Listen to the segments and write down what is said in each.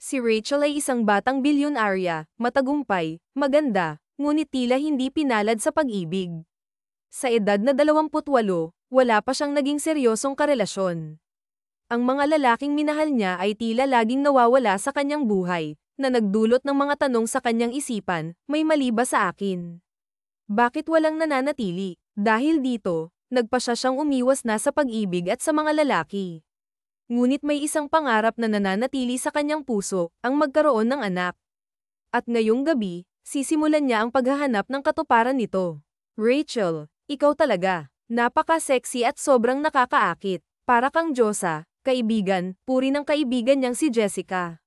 Si Rachel ay isang batang bilyonarya, matagumpay, maganda, ngunit tila hindi pinalad sa pag-ibig. Sa edad na 28, wala pa siyang naging seryosong karelasyon. Ang mga lalaking minahal niya ay tila laging nawawala sa kanyang buhay, na nagdulot ng mga tanong sa kanyang isipan, may mali ba sa akin? Bakit walang nananatili? Dahil dito, nagpasya siyang umiwas na sa pag-ibig at sa mga lalaki. Ngunit may isang pangarap na nananatili sa kanyang puso, ang magkaroon ng anak. At ngayong gabi, sisimulan niya ang paghahanap ng katuparan nito. Rachel, ikaw talaga. Napaka-sexy at sobrang nakakaakit. Para kang Diyosa, kaibigan, puri ng kaibigan niyang si Jessica.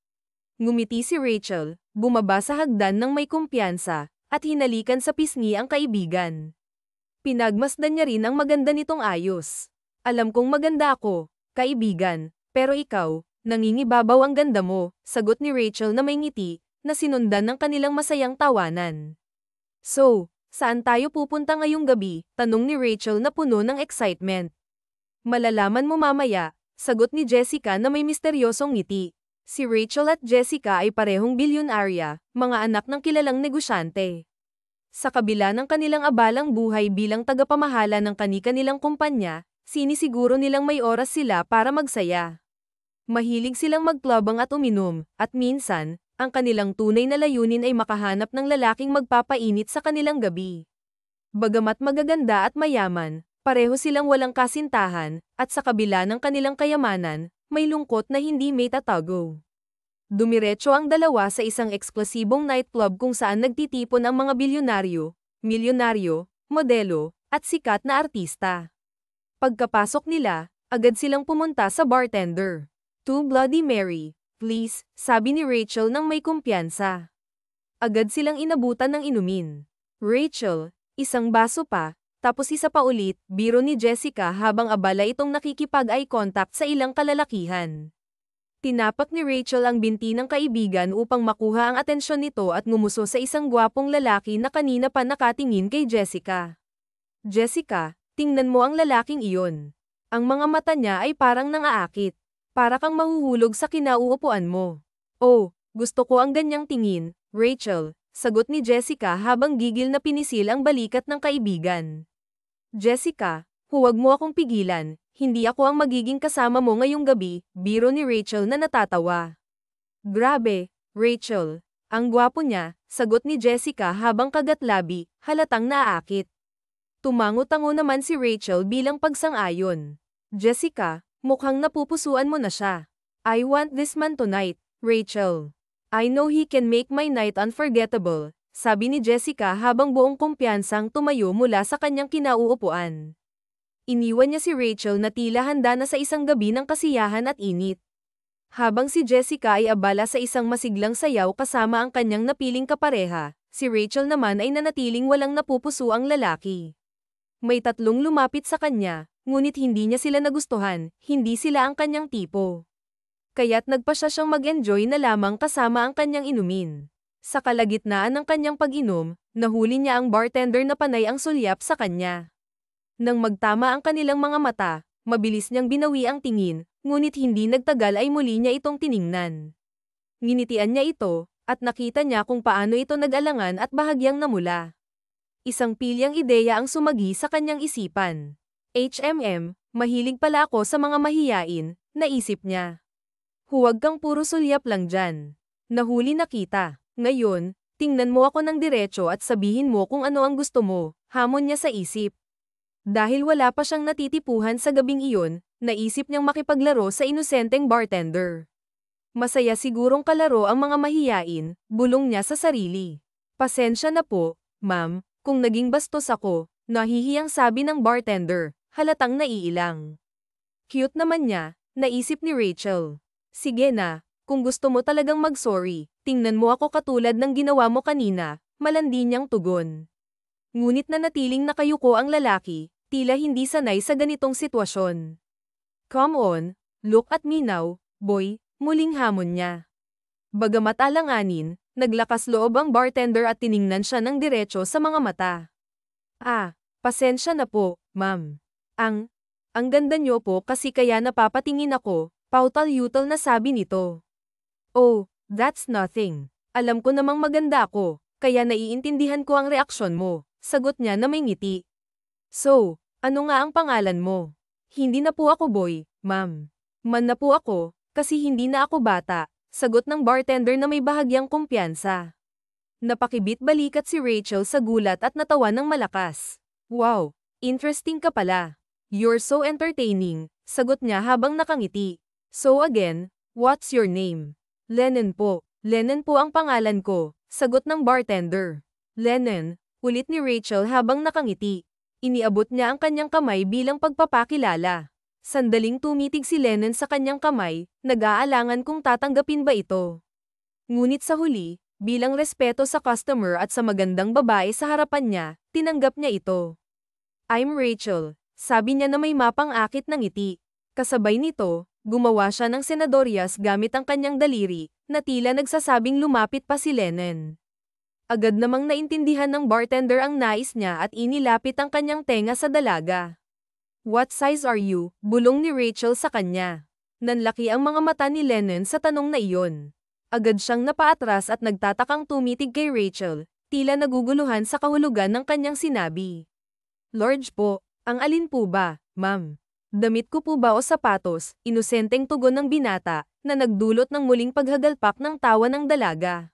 Ngumiti si Rachel, bumaba sa hagdan ng may kumpiyansa, at hinalikan sa pisngi ang kaibigan. Pinagmasdan niya rin ang maganda nitong ayos. Alam kong maganda ako, kaibigan, pero ikaw, nangingibabaw ang ganda mo, sagot ni Rachel na may ngiti, na sinundan ng kanilang masayang tawanan. So, saan tayo pupunta ngayong gabi? Tanong ni Rachel na puno ng excitement. Malalaman mo mamaya, sagot ni Jessica na may misteryosong ngiti. Si Rachel at Jessica ay parehong bilyonarya, mga anak ng kilalang negosyante. Sa kabila ng kanilang abalang buhay bilang tagapamahala ng kani-kanilang kumpanya, sinisiguro nilang may oras sila para magsaya. Mahilig silang magklabang at uminom, at minsan, ang kanilang tunay na layunin ay makahanap ng lalaking magpapainit sa kanilang gabi. Bagamat magaganda at mayaman, pareho silang walang kasintahan, at sa kabila ng kanilang kayamanan, may lungkot na hindi may tatago. Dumiretso ang dalawa sa isang eksklusibong nightclub kung saan nagtitipon ang mga bilyonaryo, milyonaryo, modelo, at sikat na artista. Pagkapasok nila, agad silang pumunta sa bartender. "Two Bloody Mary, please," sabi ni Rachel nang may kumpiyansa. Agad silang inabutan ng inumin. "Rachel, isang baso pa," tapos isa pa ulit, biro ni Jessica habang abala itong nakikipag-eye contact sa ilang kalalakihan. Tinapak ni Rachel ang binti ng kaibigan upang makuha ang atensyon nito at ngumuso sa isang gwapong lalaki na kanina pa nakatingin kay Jessica. "Jessica, tingnan mo ang lalaking iyon. Ang mga mata niya ay parang nangaakit. Para kang mahuhulog sa kinauupuan mo." "Oh, gusto ko ang ganyang tingin, Rachel," sagot ni Jessica habang gigil na pinisil ang balikat ng kaibigan. "Jessica, huwag mo akong pigilan, hindi ako ang magiging kasama mo ngayong gabi," biro ni Rachel na natatawa. "Grabe, Rachel, ang gwapo niya," sagot ni Jessica habang kagat-labi, halatang naaakit. Tumango-tango naman si Rachel bilang pagsang-ayon. "Jessica, mukhang napupusuan mo na siya. I want this man tonight, Rachel. I know he can make my night unforgettable," sabi ni Jessica habang buong kumpiyansang tumayo mula sa kanyang kinauupuan. Iniwan niya si Rachel na tila handa na sa isang gabi ng kasiyahan at init. Habang si Jessica ay abala sa isang masiglang sayaw kasama ang kanyang napiling kapareha, si Rachel naman ay nanatiling walang napupuso ang lalaki. May tatlong lumapit sa kanya, ngunit hindi niya sila nagustuhan, hindi sila ang kanyang tipo. Kaya't nagpasya siyang mag-enjoy na lamang kasama ang kanyang inumin. Sa kalagitnaan ng kanyang pag-inom, nahuli niya ang bartender na panay ang sulyap sa kanya. Nang magtama ang kanilang mga mata, mabilis niyang binawi ang tingin, ngunit hindi nagtagal ay muli niya itong tiningnan. Nginitian niya ito, at nakita niya kung paano ito nag-alangan at bahagyang namula. Isang pilyang ideya ang sumagi sa kanyang isipan. Mahilig pala ako sa mga mahiyain, naisip niya. Huwag kang puro sulyap lang dyan. Nahuli na kita. Ngayon, tingnan mo ako ng diretso at sabihin mo kung ano ang gusto mo, hamon niya sa isip. Dahil wala pa siyang natitipuhan sa gabing iyon, naisip niyang makipaglaro sa inosenteng bartender. Masaya sigurong kalaro ang mga mahiyain, bulong niya sa sarili. "Pasensya na po, ma'am, kung naging bastos ako," nahihiyang sabi ng bartender, halatang naiilang. Cute naman niya, naisip ni Rachel. "Sige na, kung gusto mo talagang mag-sorry, tingnan mo ako katulad ng ginawa mo kanina," malandi niyang tugon. Ngunit nanatiling nakayuko ang lalaki, tila hindi sanay sa ganitong sitwasyon. "Come on, look at me now, boy," muling hamon niya. Bagamat alanganin, naglakas loob ang bartender at tiningnan siya ng diretso sa mga mata. "Ah, pasensya na po, ma'am. Ang ganda niyo po kasi kaya napapatingin ako," pautal-yutal na sabi nito. "Oh, That's nothing. Alam ko namang maganda ako, kaya naiintindihan ko ang reaksyon mo, sagot niya na may ngiti. So, ano nga ang pangalan mo? Hindi na po ako boy, ma'am. Man na po ako, kasi hindi na ako bata, sagot ng bartender na may bahagyang kumpiyansa. Napakibit-balikat si Rachel sa gulat at natawa ng malakas. Wow, interesting ka pala. You're so entertaining, sagot niya habang nakangiti. So again, what's your name? Lennon po. Lennon po ang pangalan ko, sagot ng bartender. Lennon, ulit ni Rachel habang nakangiti. Iniabot niya ang kanyang kamay bilang pagpapakilala. Sandaling tumitig si Lennon sa kanyang kamay, nag-aalangan kung tatanggapin ba ito. Ngunit sa huli, bilang respeto sa customer at sa magandang babae sa harapan niya, tinanggap niya ito. I'm Rachel, sabi niya na may mapang-akit ng ngiti. Kasabay nito, gumawa siya ng senadoryas gamit ang kanyang daliri, na tila nagsasabing lumapit pa si Lennon. Agad namang naintindihan ng bartender ang nais niya at inilapit ang kanyang tenga sa dalaga. What size are you? Bulong ni Rachel sa kanya. Nanlaki ang mga mata ni Lennon sa tanong na iyon. Agad siyang napaatras at nagtatakang tumitig kay Rachel, tila naguguluhan sa kahulugan ng kanyang sinabi. Large po, ang alin po ba, ma'am? Damit ko po ba o sapatos? Inosenteng tugon ng binata, na nagdulot ng muling paghagalpak ng tawa ng dalaga.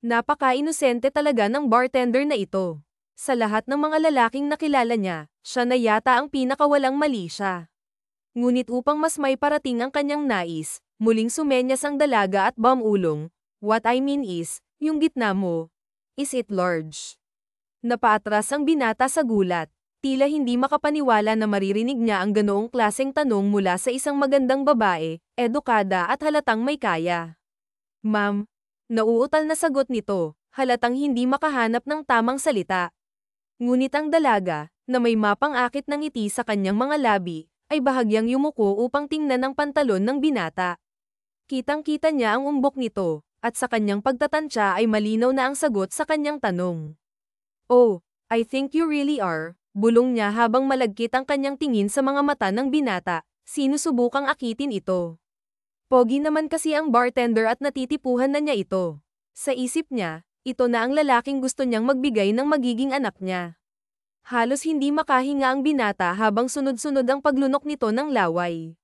Napaka-inosente talaga ng bartender na ito. Sa lahat ng mga lalaking nakilala niya, siya na yata ang pinakawalang mali siya. Ngunit upang mas may parating ang kanyang nais, muling sumenyas ang dalaga at bumulong. What I mean is, yung gitna mo. Is it large? Napaatras ang binata sa gulat. Tila hindi makapaniwala na maririnig niya ang ganoong klaseng tanong mula sa isang magandang babae, edukada at halatang may kaya. Ma'am, nauutal na sagot nito, halatang hindi makahanap ng tamang salita. Ngunit ang dalaga, na may mapang-akit ng ngiti sa kanyang mga labi, ay bahagyang yumuko upang tingnan ang pantalon ng binata. Kitang-kita niya ang umbok nito, at sa kanyang pagtatansya ay malinaw na ang sagot sa kanyang tanong. Oh, I think you really are. Bulong niya habang malagkit ang kanyang tingin sa mga mata ng binata, sinusubukang akitin ito. Pogi naman kasi ang bartender at natitipuhan na niya ito. Sa isip niya, ito na ang lalaking gusto niyang magbigay ng magiging anak niya. Halos hindi makahinga ang binata habang sunod-sunod ang paglunok nito ng laway.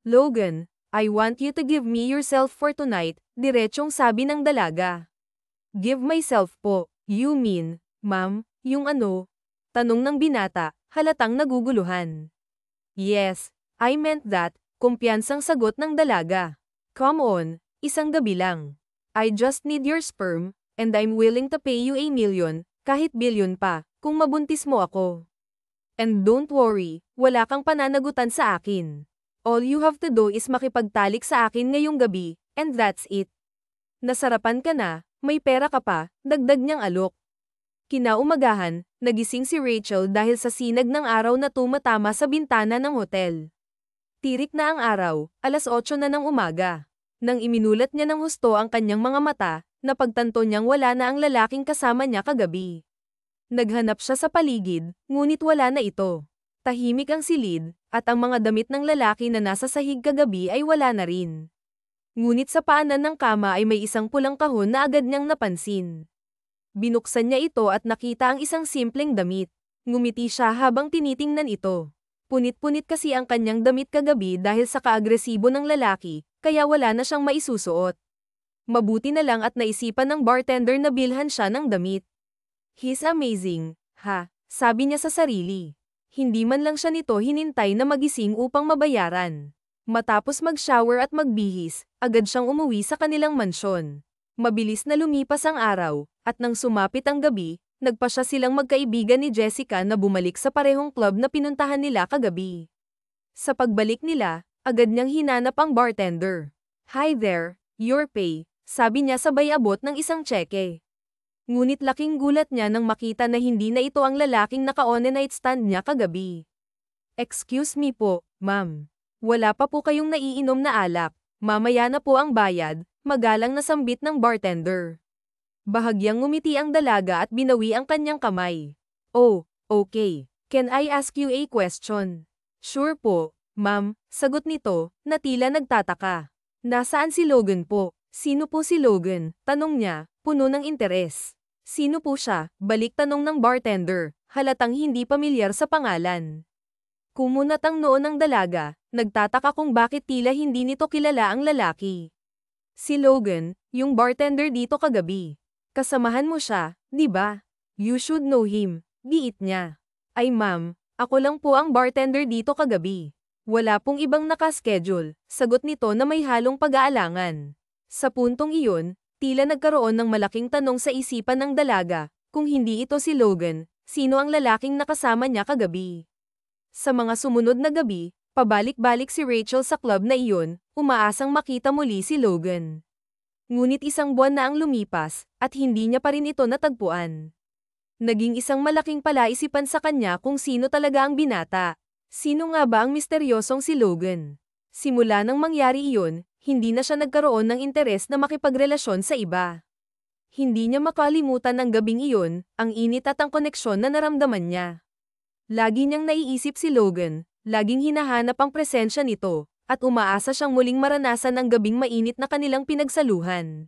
Logan, I want you to give me yourself for tonight, diretsong sabi ng dalaga. Give myself po, you mean, ma'am, yung ano? Tanong ng binata, halatang naguguluhan. Yes, I meant that, kumpiyansang sagot ng dalaga. Come on, isang gabi lang. I just need your sperm, and I'm willing to pay you 1 million, kahit bilyon pa, kung mabuntis mo ako. And don't worry, wala kang pananagutan sa akin. All you have to do is makipagtalik sa akin ngayong gabi, and that's it. Nasarapan ka na, may pera ka pa, dagdag niyang alok. Kinaumagahan, nagising si Rachel dahil sa sinag ng araw na tumatama sa bintana ng hotel. Tirik na ang araw, 8:00 na ng umaga. Nang iminulat niya ng husto ang kanyang mga mata, napagtanto niyang wala na ang lalaking kasama niya kagabi. Naghanap siya sa paligid, ngunit wala na ito. Tahimik ang silid, at ang mga damit ng lalaki na nasa sahig kagabi ay wala na rin. Ngunit sa paanan ng kama ay may isang pulang kahon na agad niyang napansin. Binuksan niya ito at nakita ang isang simpleng damit. Ngumiti siya habang tinitingnan ito. Punit-punit kasi ang kanyang damit kagabi dahil sa kaagresibo ng lalaki, kaya wala na siyang maisusuot. Mabuti na lang at naisipan ng bartender na bilhan siya ng damit. He's amazing, ha, sabi niya sa sarili. Hindi man lang siya nito hinintay na magising upang mabayaran. Matapos mag-shower at magbihis, agad siyang umuwi sa kanilang mansyon. Mabilis na lumipas ang araw, at nang sumapit ang gabi, nagpasya silang magkaibigan ni Jessica na bumalik sa parehong club na pinuntahan nila kagabi. Sa pagbalik nila, agad niyang hinanap ang bartender. Hi there, your pay, sabi niya sabay abot ng isang tseke. Ngunit laking gulat niya nang makita na hindi na ito ang lalaking naka-on-night stand niya kagabi. Excuse me po, ma'am. Wala pa po kayong naiinom na alak, mamaya na po ang bayad. Magalang na sambit ng bartender. Bahagyang ngumiti ang dalaga at binawi ang kanyang kamay. Oh, okay. Can I ask you a question? Sure po, ma'am, sagot nito, na tila nagtataka. Nasaan si Logan po? Sino po si Logan? Tanong niya, puno ng interes. Sino po siya? Balik tanong ng bartender, halatang hindi pamilyar sa pangalan. Kumunat ang noo ng dalaga, nagtataka kung bakit tila hindi nito kilala ang lalaki. Si Logan, yung bartender dito kagabi. Kasamahan mo siya, di ba? You should know him, giit niya. Ay ma'am, ako lang po ang bartender dito kagabi. Wala pong ibang nakaschedule, sagot nito na may halong pag-aalangan. Sa puntong iyon, tila nagkaroon ng malaking tanong sa isipan ng dalaga, kung hindi ito si Logan, sino ang lalaking nakasama niya kagabi. Sa mga sumunod na gabi, pabalik-balik si Rachel sa club na iyon, umaasang makita muli si Logan. Ngunit isang buwan na ang lumipas, at hindi niya pa rin ito natagpuan. Naging isang malaking palaisipan sa kanya kung sino talaga ang binata. Sino nga ba ang misteryosong si Logan? Simula nang mangyari iyon, hindi na siya nagkaroon ng interes na makipagrelasyon sa iba. Hindi niya makalimutan ang gabing iyon, ang init at ang koneksyon na naramdaman niya. Lagi niyang naiisip si Logan, laging hinahanap ang presensya nito, at umaasa siyang muling maranasan ang gabing mainit na kanilang pinagsaluhan.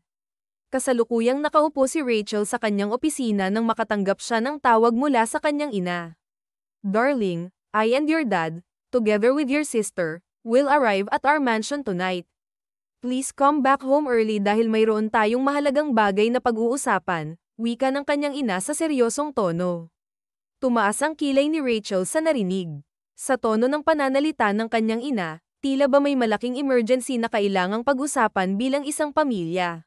Kasalukuyang nakaupo si Rachel sa kanyang opisina nang makatanggap siya ng tawag mula sa kanyang ina. Darling, I and your dad, together with your sister, will arrive at our mansion tonight. Please come back home early dahil mayroon tayong mahalagang bagay na pag-uusapan, wika ng kanyang ina sa seryosong tono. Tumaas ang kilay ni Rachel sa narinig. Sa tono ng pananalita ng kanyang ina, tila ba may malaking emergency na kailangang pag-usapan bilang isang pamilya.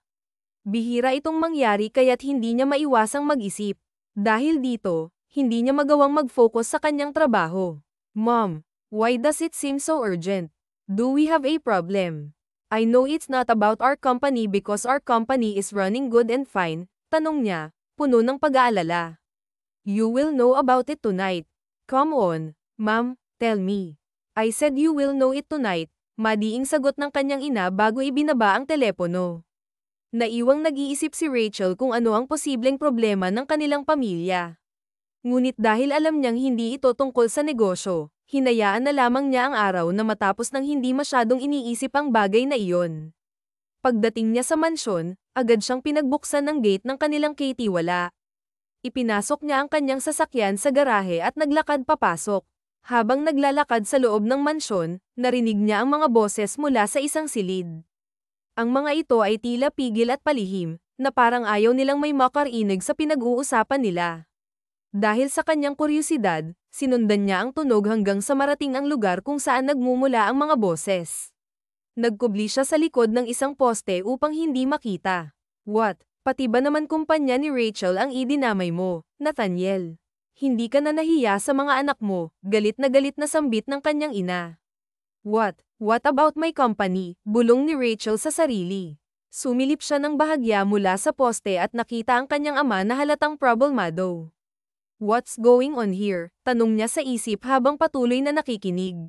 Bihira itong mangyari kaya't hindi niya maiwasang mag-isip. Dahil dito, hindi niya magawang mag-focus sa kanyang trabaho. Mom, why does it seem so urgent? Do we have a problem? I know it's not about our company because our company is running good and fine, tanong niya, puno ng pag-aalala. You will know about it tonight. Come on, Mom, tell me. I said you will know it tonight, madiing sagot ng kanyang ina bago ibinaba ang telepono. Naiwang nag-iisip si Rachel kung ano ang posibleng problema ng kanilang pamilya. Ngunit dahil alam niyang hindi ito tungkol sa negosyo, hinayaan na lamang niya ang araw na matapos nang hindi masyadong iniisip ang bagay na iyon. Pagdating niya sa mansyon, agad siyang pinagbuksan ng gate ng kanilang katiwala. Ipinasok niya ang kanyang sasakyan sa garahe at naglakad papasok. Habang naglalakad sa loob ng mansyon, narinig niya ang mga boses mula sa isang silid. Ang mga ito ay tila pigil at palihim, na parang ayaw nilang may makarinig sa pinag-uusapan nila. Dahil sa kanyang kuryosidad, sinundan niya ang tunog hanggang sa marating ang lugar kung saan nagmumula ang mga boses. Nagkubli siya sa likod ng isang poste upang hindi makita. What? Pati ba naman kumpanya ni Rachel ang idinamay mo, Nathaniel? Hindi ka na nahiya sa mga anak mo, galit na sambit ng kanyang ina. What? What about my company? Bulong ni Rachel sa sarili. Sumilip siya ng bahagya mula sa poste at nakita ang kanyang ama na halatang problemado. What's going on here? Tanong niya sa isip habang patuloy na nakikinig.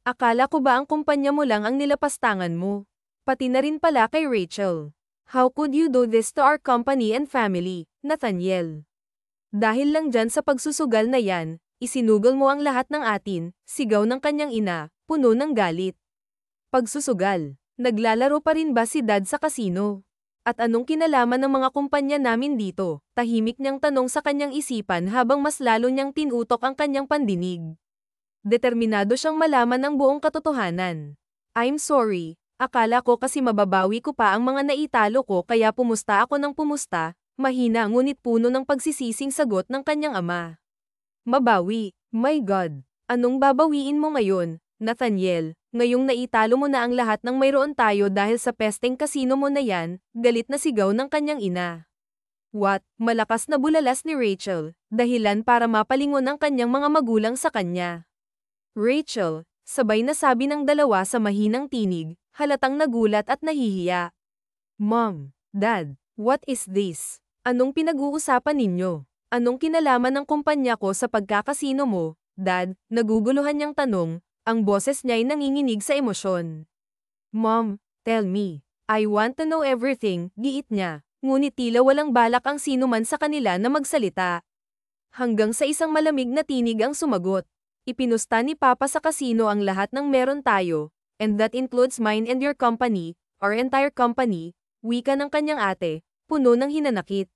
Akala ko ba ang kumpanya mo lang ang nilapastangan mo? Pati na rin pala kay Rachel. How could you do this to our company and family, Nathaniel? Dahil lang dyan sa pagsusugal na yan, isinugol mo ang lahat ng atin, sigaw ng kanyang ina, puno ng galit. Pagsusugal, naglalaro pa rin ba si Dad sa kasino? At anong kinalaman ng mga kumpanya namin dito? Tahimik niyang tanong sa kanyang isipan habang mas lalo niyang tinutok ang kanyang pandinig. Determinado siyang malaman ang buong katotohanan. I'm sorry, akala ko kasi mababawi ko pa ang mga naitalo ko kaya pumusta ako ng pumusta, mahina ngunit puno ng pagsisising sagot ng kanyang ama. Mabawi, my God, anong babawiin mo ngayon, Nathaniel? Ngayong naitalo mo na ang lahat ng mayroon tayo dahil sa pesteng kasino mo na yan, galit na sigaw ng kanyang ina. What? Malakas na bulalas ni Rachel, dahilan para mapalingon ang kanyang mga magulang sa kanya. Rachel, sabay na sabi ng dalawa sa mahinang tinig, halatang nagulat at nahihiya. Mom, Dad, what is this? Anong pinag-uusapan ninyo? Anong kinalaman ng kumpanya ko sa pagkakasino mo, Dad? Naguguluhan niyang tanong. Ang boses niya'y nanginginig sa emosyon. Mom, tell me. I want to know everything, giit niya, ngunit tila walang balak ang sino man sa kanila na magsalita. Hanggang sa isang malamig na tinig ang sumagot. Ipinusta ni Papa sa kasino ang lahat ng meron tayo, and that includes mine and your company, our entire company, Wika ng kanyang ate, puno ng hinanakit.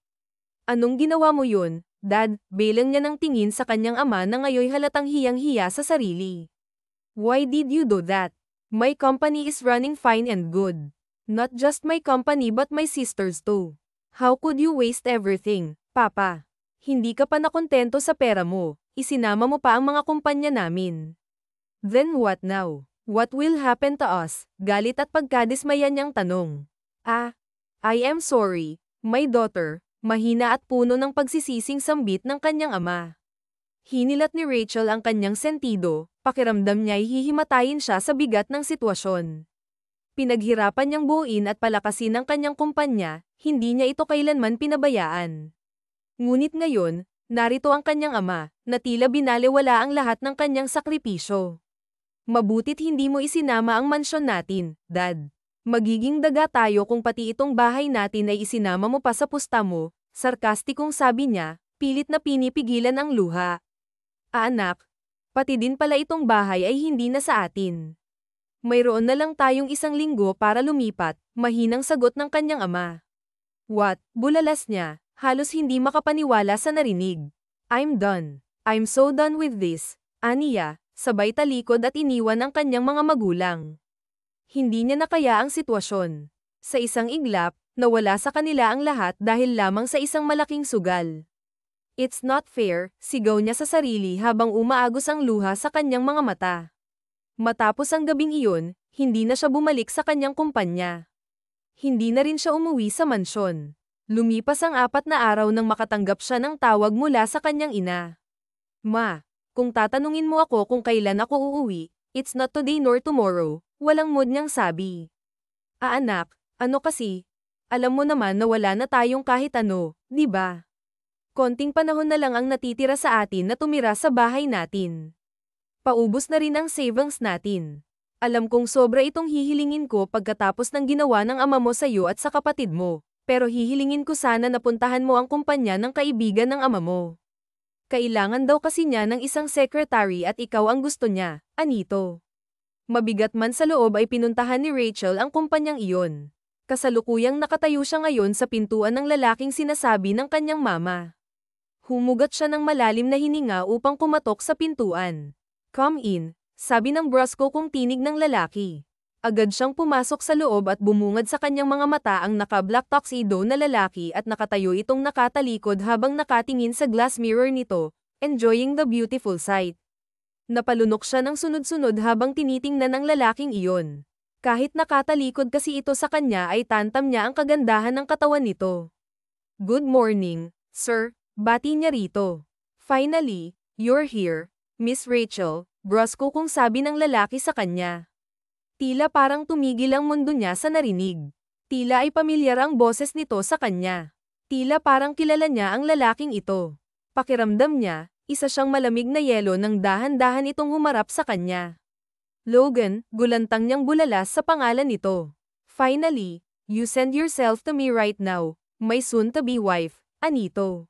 Anong ginawa mo yun, Dad? Belang niya ng tingin sa kanyang ama na ngayoy halatang hiyang-hiya sa sarili. Why did you do that? My company is running fine and good. Not just my company but my sisters too. How could you waste everything, Papa? Hindi ka pa nakontento sa pera mo, isinama mo pa ang mga kumpanya namin. Then what now? What will happen to us? Galit at pagkadismaya niyang tanong. I am sorry, my daughter, mahina at puno ng pagsisising sambit ng kanyang ama. Hinilat ni Rachel ang kanyang sentido, pakiramdam niya'y hihimatayin siya sa bigat ng sitwasyon. Pinaghirapan niyang buuin at palakasin ang kanyang kumpanya, hindi niya ito kailanman pinabayaan. Ngunit ngayon, narito ang kanyang ama, na tila binalewala ang lahat ng kanyang sakripisyo. Mabutit hindi mo isinama ang mansyon natin, Dad. Magiging daga tayo kung pati itong bahay natin ay isinama mo pa sa pusta mo, sarkastikong sabi niya, pilit na pinipigilan ang luha. Anak, pati din pala itong bahay ay hindi na sa atin. Mayroon na lang tayong 1 linggo para lumipat, mahinang sagot ng kanyang ama. What? Bulalas niya, halos hindi makapaniwala sa narinig. I'm done. I'm so done with this, aniya, sabay talikod at iniwan ang kanyang mga magulang. Hindi niya nakaya ang sitwasyon. Sa isang iglap, nawala sa kanila ang lahat dahil lamang sa isang malaking sugal. It's not fair, sigaw niya sa sarili habang umaagos ang luha sa kanyang mga mata. Matapos ang gabing iyon, hindi na siya bumalik sa kanyang kumpanya. Hindi na rin siya umuwi sa mansyon. Lumipas ang 4 na araw nang makatanggap siya ng tawag mula sa kanyang ina. Ma, kung tatanungin mo ako kung kailan ako uuwi, it's not today nor tomorrow, walang mood niyang sabi. Anak, ano kasi? Alam mo naman na wala na tayong kahit ano, di ba? Konting panahon na lang ang natitira sa atin na tumira sa bahay natin. Paubos na rin ang savings natin. Alam kong sobra itong hihilingin ko pagkatapos ng ginawa ng ama mo sa iyo at sa kapatid mo, pero hihilingin ko sana na puntahan mo ang kumpanya ng kaibigan ng ama mo. Kailangan daw kasi niya ng isang secretary at ikaw ang gusto niya, Anito. Mabigat man sa loob ay pinuntahan ni Rachel ang kumpanyang iyon. Kasalukuyang nakatayo siya ngayon sa pintuan ng lalaking sinasabi ng kanyang mama. Humugat siya ng malalim na hininga upang kumatok sa pintuan. Come in, sabi ng brusko kung tinig ng lalaki. Agad siyang pumasok sa loob at bumungad sa kanyang mga mata ang naka-black tuxedo na lalaki at nakatayo itong nakatalikod habang nakatingin sa glass mirror nito, enjoying the beautiful sight. Napalunok siya ng sunod-sunod habang tinitingnan ng lalaking iyon. Kahit nakatalikod kasi ito sa kanya ay tantam niya ang kagandahan ng katawan nito. Good morning, sir. Bati niya rito. Finally, you're here, Miss Rachel, brusko kung sabi ng lalaki sa kanya. Tila parang tumigil ang mundo niya sa narinig. Tila ay pamilyar ang boses nito sa kanya. Tila parang kilala niya ang lalaking ito. Pakiramdam niya, isa siyang malamig na yelo nang dahan-dahan itong humarap sa kanya. Logan, gulantang niyang bulalas sa pangalan nito. Finally, you send yourself to me right now, my soon-to-be wife, Anito.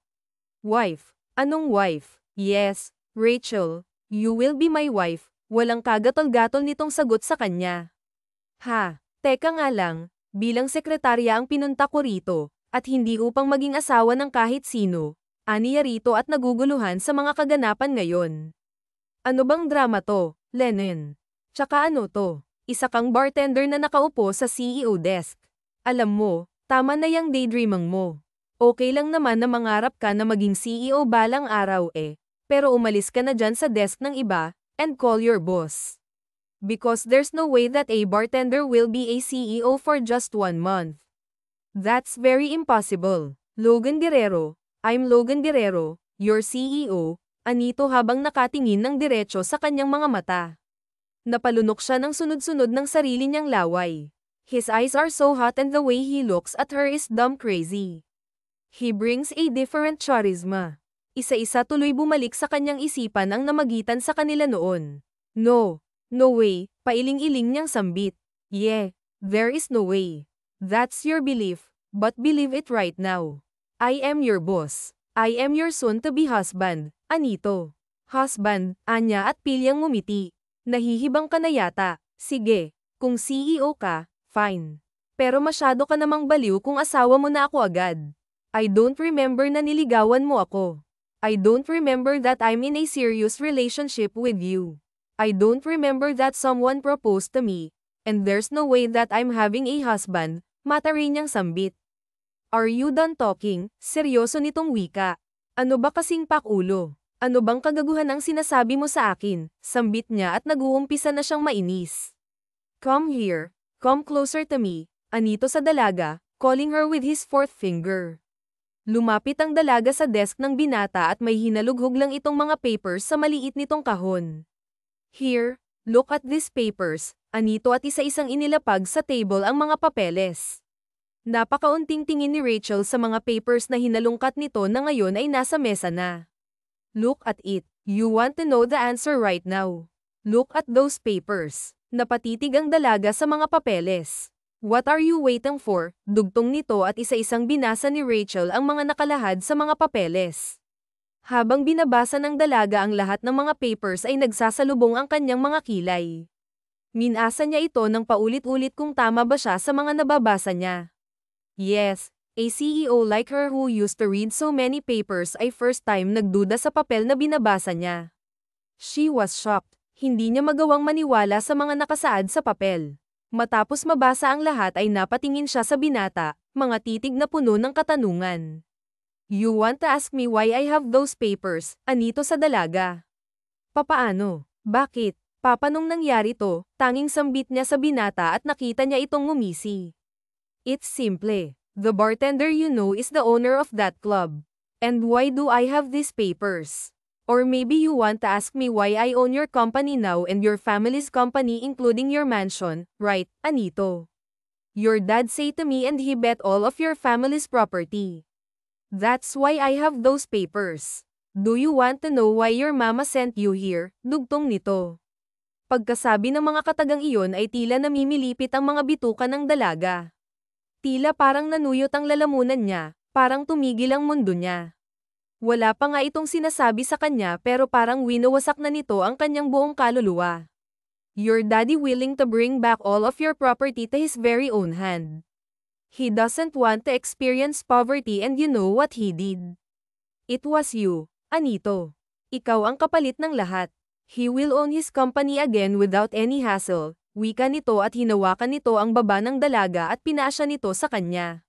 Wife? Anong wife? Yes, Rachel, you will be my wife. Walang kagatol-gatol nitong sagot sa kanya. Ha, teka nga lang, bilang sekretarya ang pinunta ko rito, at hindi upang maging asawa ng kahit sino, aniya rito at naguguluhan sa mga kaganapan ngayon. Ano bang drama to, Lennon? Tsaka ano to? Isa kang bartender na nakaupo sa CEO desk. Alam mo, tama na yang daydreaming mo. Okay lang naman na mangarap ka na maging CEO balang araw pero umalis ka na dyan sa desk ng iba, and call your boss. Because there's no way that a bartender will be a CEO for just 1 month. That's very impossible. Logan Guerrero, I'm Logan Guerrero, your CEO, Anito habang nakatingin ng diretso sa kanyang mga mata. Napalunok siya ng sunod-sunod ng sarili niyang laway. His eyes are so hot and the way he looks at her is dumb crazy. He brings a different charisma. Isa-isa tuloy bumalik sa kanyang isipan ang namagitan sa kanila noon. No way, pailing-iling niyang sambit. Yeah, there is no way. That's your belief, but believe it right now. I am your boss. I am your soon-to-be husband, Anito. Husband, anya at pilyang ngumiti. Nahihibang ka na yata. Sige, kung CEO ka, fine. Pero masyado ka namang baliw kung asawa mo na ako agad. I don't remember na niligawan mo ako. I don't remember that I'm in a serious relationship with you. I don't remember that someone proposed to me, and there's no way that I'm having a husband, mata rin niyang sambit. Are you done talking? Seryoso nitong wika. Ano ba kasing pakulo? Ano bang kagaguhan ang sinasabi mo sa akin? Sambit niya at nag-uumpisa na siyang mainis. Come here. Come closer to me. Anito sa dalaga, calling her with his fourth finger. Lumapit ang dalaga sa desk ng binata at may hinalughog lang itong mga papers sa maliit nitong kahon. Here, look at these papers, anito at isa-isang inilapag sa table ang mga papeles. Napakaunting tingin ni Rachel sa mga papers na hinalungkat nito na ngayon ay nasa mesa na. Look at it. You want to know the answer right now. Look at those papers. Napatitig ang dalaga sa mga papeles. What are you waiting for? Dugtong nito at isa-isang binasa ni Rachel ang mga nakalahad sa mga papeles. Habang binabasa ng dalaga ang lahat ng mga papers ay nagsasalubong ang kanyang mga kilay. Minasa niya ito ng paulit-ulit kung tama ba siya sa mga nababasa niya. Yes. A CEO like her who used to read so many papers ay first time nagduda sa papel na binabasa niya. She was shocked. Hindi niya magawang maniwala sa mga nakasaad sa papel. Matapos mabasa ang lahat ay napatingin siya sa binata, mga titig na puno ng katanungan. You want to ask me why I have those papers? Anito sa dalaga. Papaano? Bakit? Papanong nangyari to? Tanging sambit niya sa binata at nakita niya itong ngumisi. It's simple. The bartender you know is the owner of that club. And why do I have these papers? Or maybe you want to ask me why I own your company now and your family's company including your mansion, right, Anito? Your dad say to me and he bet all of your family's property. That's why I have those papers. Do you want to know why your mama sent you here? Dugtong nito. Pagkasabi ng mga katagang iyon ay tila namimilipit ang mga bituka ng dalaga. Tila parang nanuyot ang lalamunan niya, parang tumigil ang mundo niya. Wala pa nga itong sinasabi sa kanya pero parang winawasak na nito ang kanyang buong kaluluwa. Your daddy willing to bring back all of your property to his very own hand. He doesn't want to experience poverty and you know what he did. It was you, Anito. Ikaw ang kapalit ng lahat. He will own his company again without any hassle. Wika nito at hinawakan nito ang baba ng dalaga at pinaasya nito sa kanya.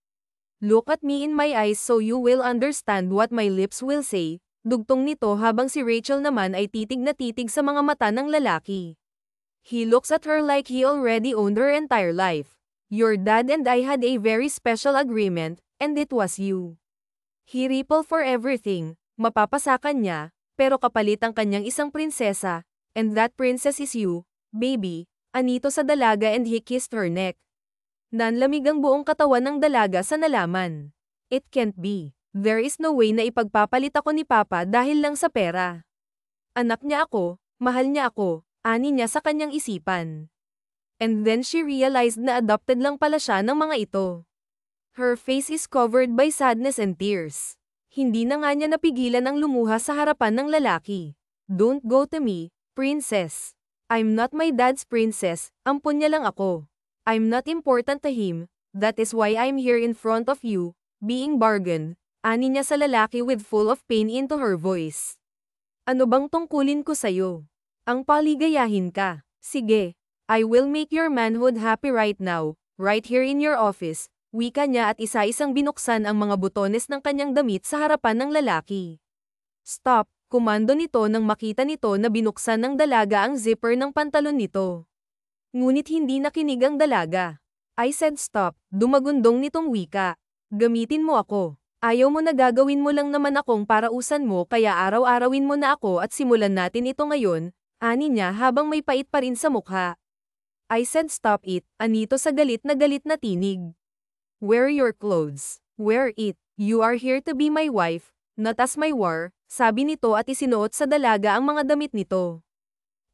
Look at me in my eyes so you will understand what my lips will say. Dugtong nito habang si Rachel naman ay titig na titig sa mga mata ng lalaki. He looks at her like he already owned her entire life. Your dad and I had a very special agreement, and it was you. He rippled for everything, mapapasakan niya, pero kapalit ang kanyang isang prinsesa, and that princess is you, baby. Anito sa dalaga and he kissed her neck. Nanlamig ang buong katawan ng dalaga sa nalaman. It can't be. There is no way na ipagpapalit ako ni Papa dahil lang sa pera. Anak niya ako, mahal niya ako, ani niya sa kanyang isipan. And then she realized na adopted lang pala siya ng mga ito. Her face is covered by sadness and tears. Hindi na nga niya napigilan ang lumuha sa harapan ng lalaki. Don't go to me, princess. I'm not my dad's princess, ampun niya lang ako. I'm not important to him, that is why I'm here in front of you, being bargained, ani niya sa lalaki with full of pain into her voice. Ano bang tungkulin ko sa'yo? Ang paligayahin ka. Sige, I will make your manhood happy right now, right here in your office, wika niya at isa-isang binuksan ang mga butones ng kanyang damit sa harapan ng lalaki. Stop! Kumando nito nang makita nito na binuksan ng dalaga ang zipper ng pantalon nito. Ngunit hindi nakinig ang dalaga. I said stop, dumagundong nitong wika. Gamitin mo ako. Ayaw mo na gagawin mo lang naman akong parausan mo kaya araw-arawin mo na ako at simulan natin ito ngayon, ani niya habang may pait pa rin sa mukha. I said stop it, anito sa galit na tinig. Wear your clothes. Wear it. You are here to be my wife, not as my war. Sabi nito at isinuot sa dalaga ang mga damit nito.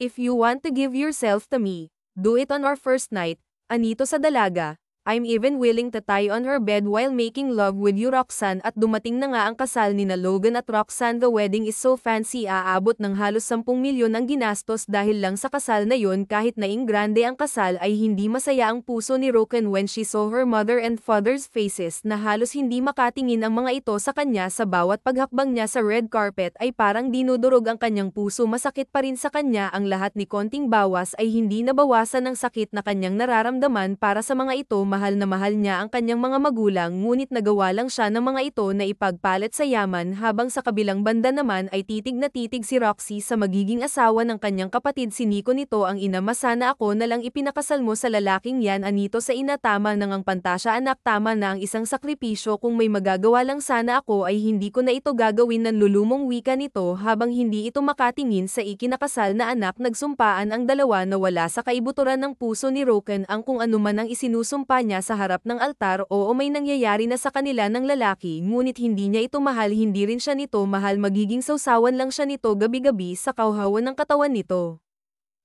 If you want to give yourself to me, do it on our first night, anito sa dalaga, I'm even willing to tie on her bed while making love with you, Roxanne, at dumating na nga ang kasal ni na Logan at Roxanne. The wedding is so fancy, aabot ng halos 10 milyon ang ginastos dahil lang sa kasal na yon. Kahit naing grande ang kasal ay hindi masaya ang puso ni Roxanne when she saw her mother and father's faces na halos hindi makatingin ang mga ito sa kanya. Sa bawat paghakbang niya sa red carpet ay parang dinudurog ang kanyang puso. Masakit pa rin sa kanya ang lahat, ni konting bawas ay hindi nabawasan ng sakit na kanyang nararamdaman para sa mga ito. Mahal na mahal niya ang kanyang mga magulang, ngunit nagawa lang siya ng mga ito na ipagpalit sa yaman, habang sa kabilang banda naman ay titig na titig si Roxy sa magiging asawa ng kanyang kapatid si Nico. Nito ang ina, sana ako na lang ipinakasal mo sa lalaking yan. Anito sa ina, tama nang ang pantasya anak, tama na ang isang sakripisyo. Kung may magagawa lang sana ako ay hindi ko na ito gagawin. Nanlulumong wika nito habang hindi ito makatingin sa ikinakasal na anak. Nagsumpaan ang dalawa na wala sa kaibuturan ng puso ni Roken ang kung ano man ang isinusumpa niya sa harap ng altar. Oo, may nangyayari na sa kanila ng lalaki, ngunit hindi niya ito mahal, hindi rin siya nito mahal. Magiging sausawan lang siya nito gabi-gabi sa kauhawan ng katawan nito.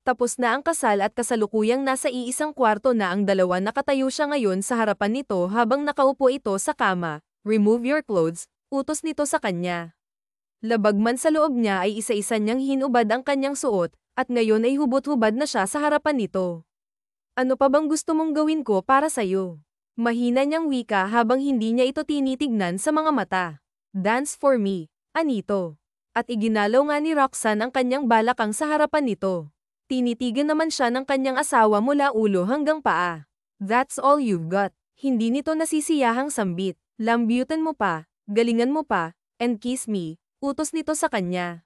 Tapos na ang kasal at kasalukuyang nasa iisang kwarto na ang dalawa. Nakatayo siya ngayon sa harapan nito habang nakaupo ito sa kama. Remove your clothes, utos nito sa kanya. Labag man sa loob niya ay isa-isa niyang hinubad ang kanyang suot, at ngayon ay hubot-hubad na siya sa harapan nito. Ano pa bang gusto mong gawin ko para sa'yo? Mahina niyang wika habang hindi niya ito tinitignan sa mga mata. Dance for me, anito. At iginalaw nga ni Roxanne ang kanyang balakang sa harapan nito. Tinitigan naman siya ng kanyang asawa mula ulo hanggang paa. That's all you've got. Hindi nito nasisiyahang sambit. Lambyutan mo pa, galingan mo pa, and kiss me, utos nito sa kanya.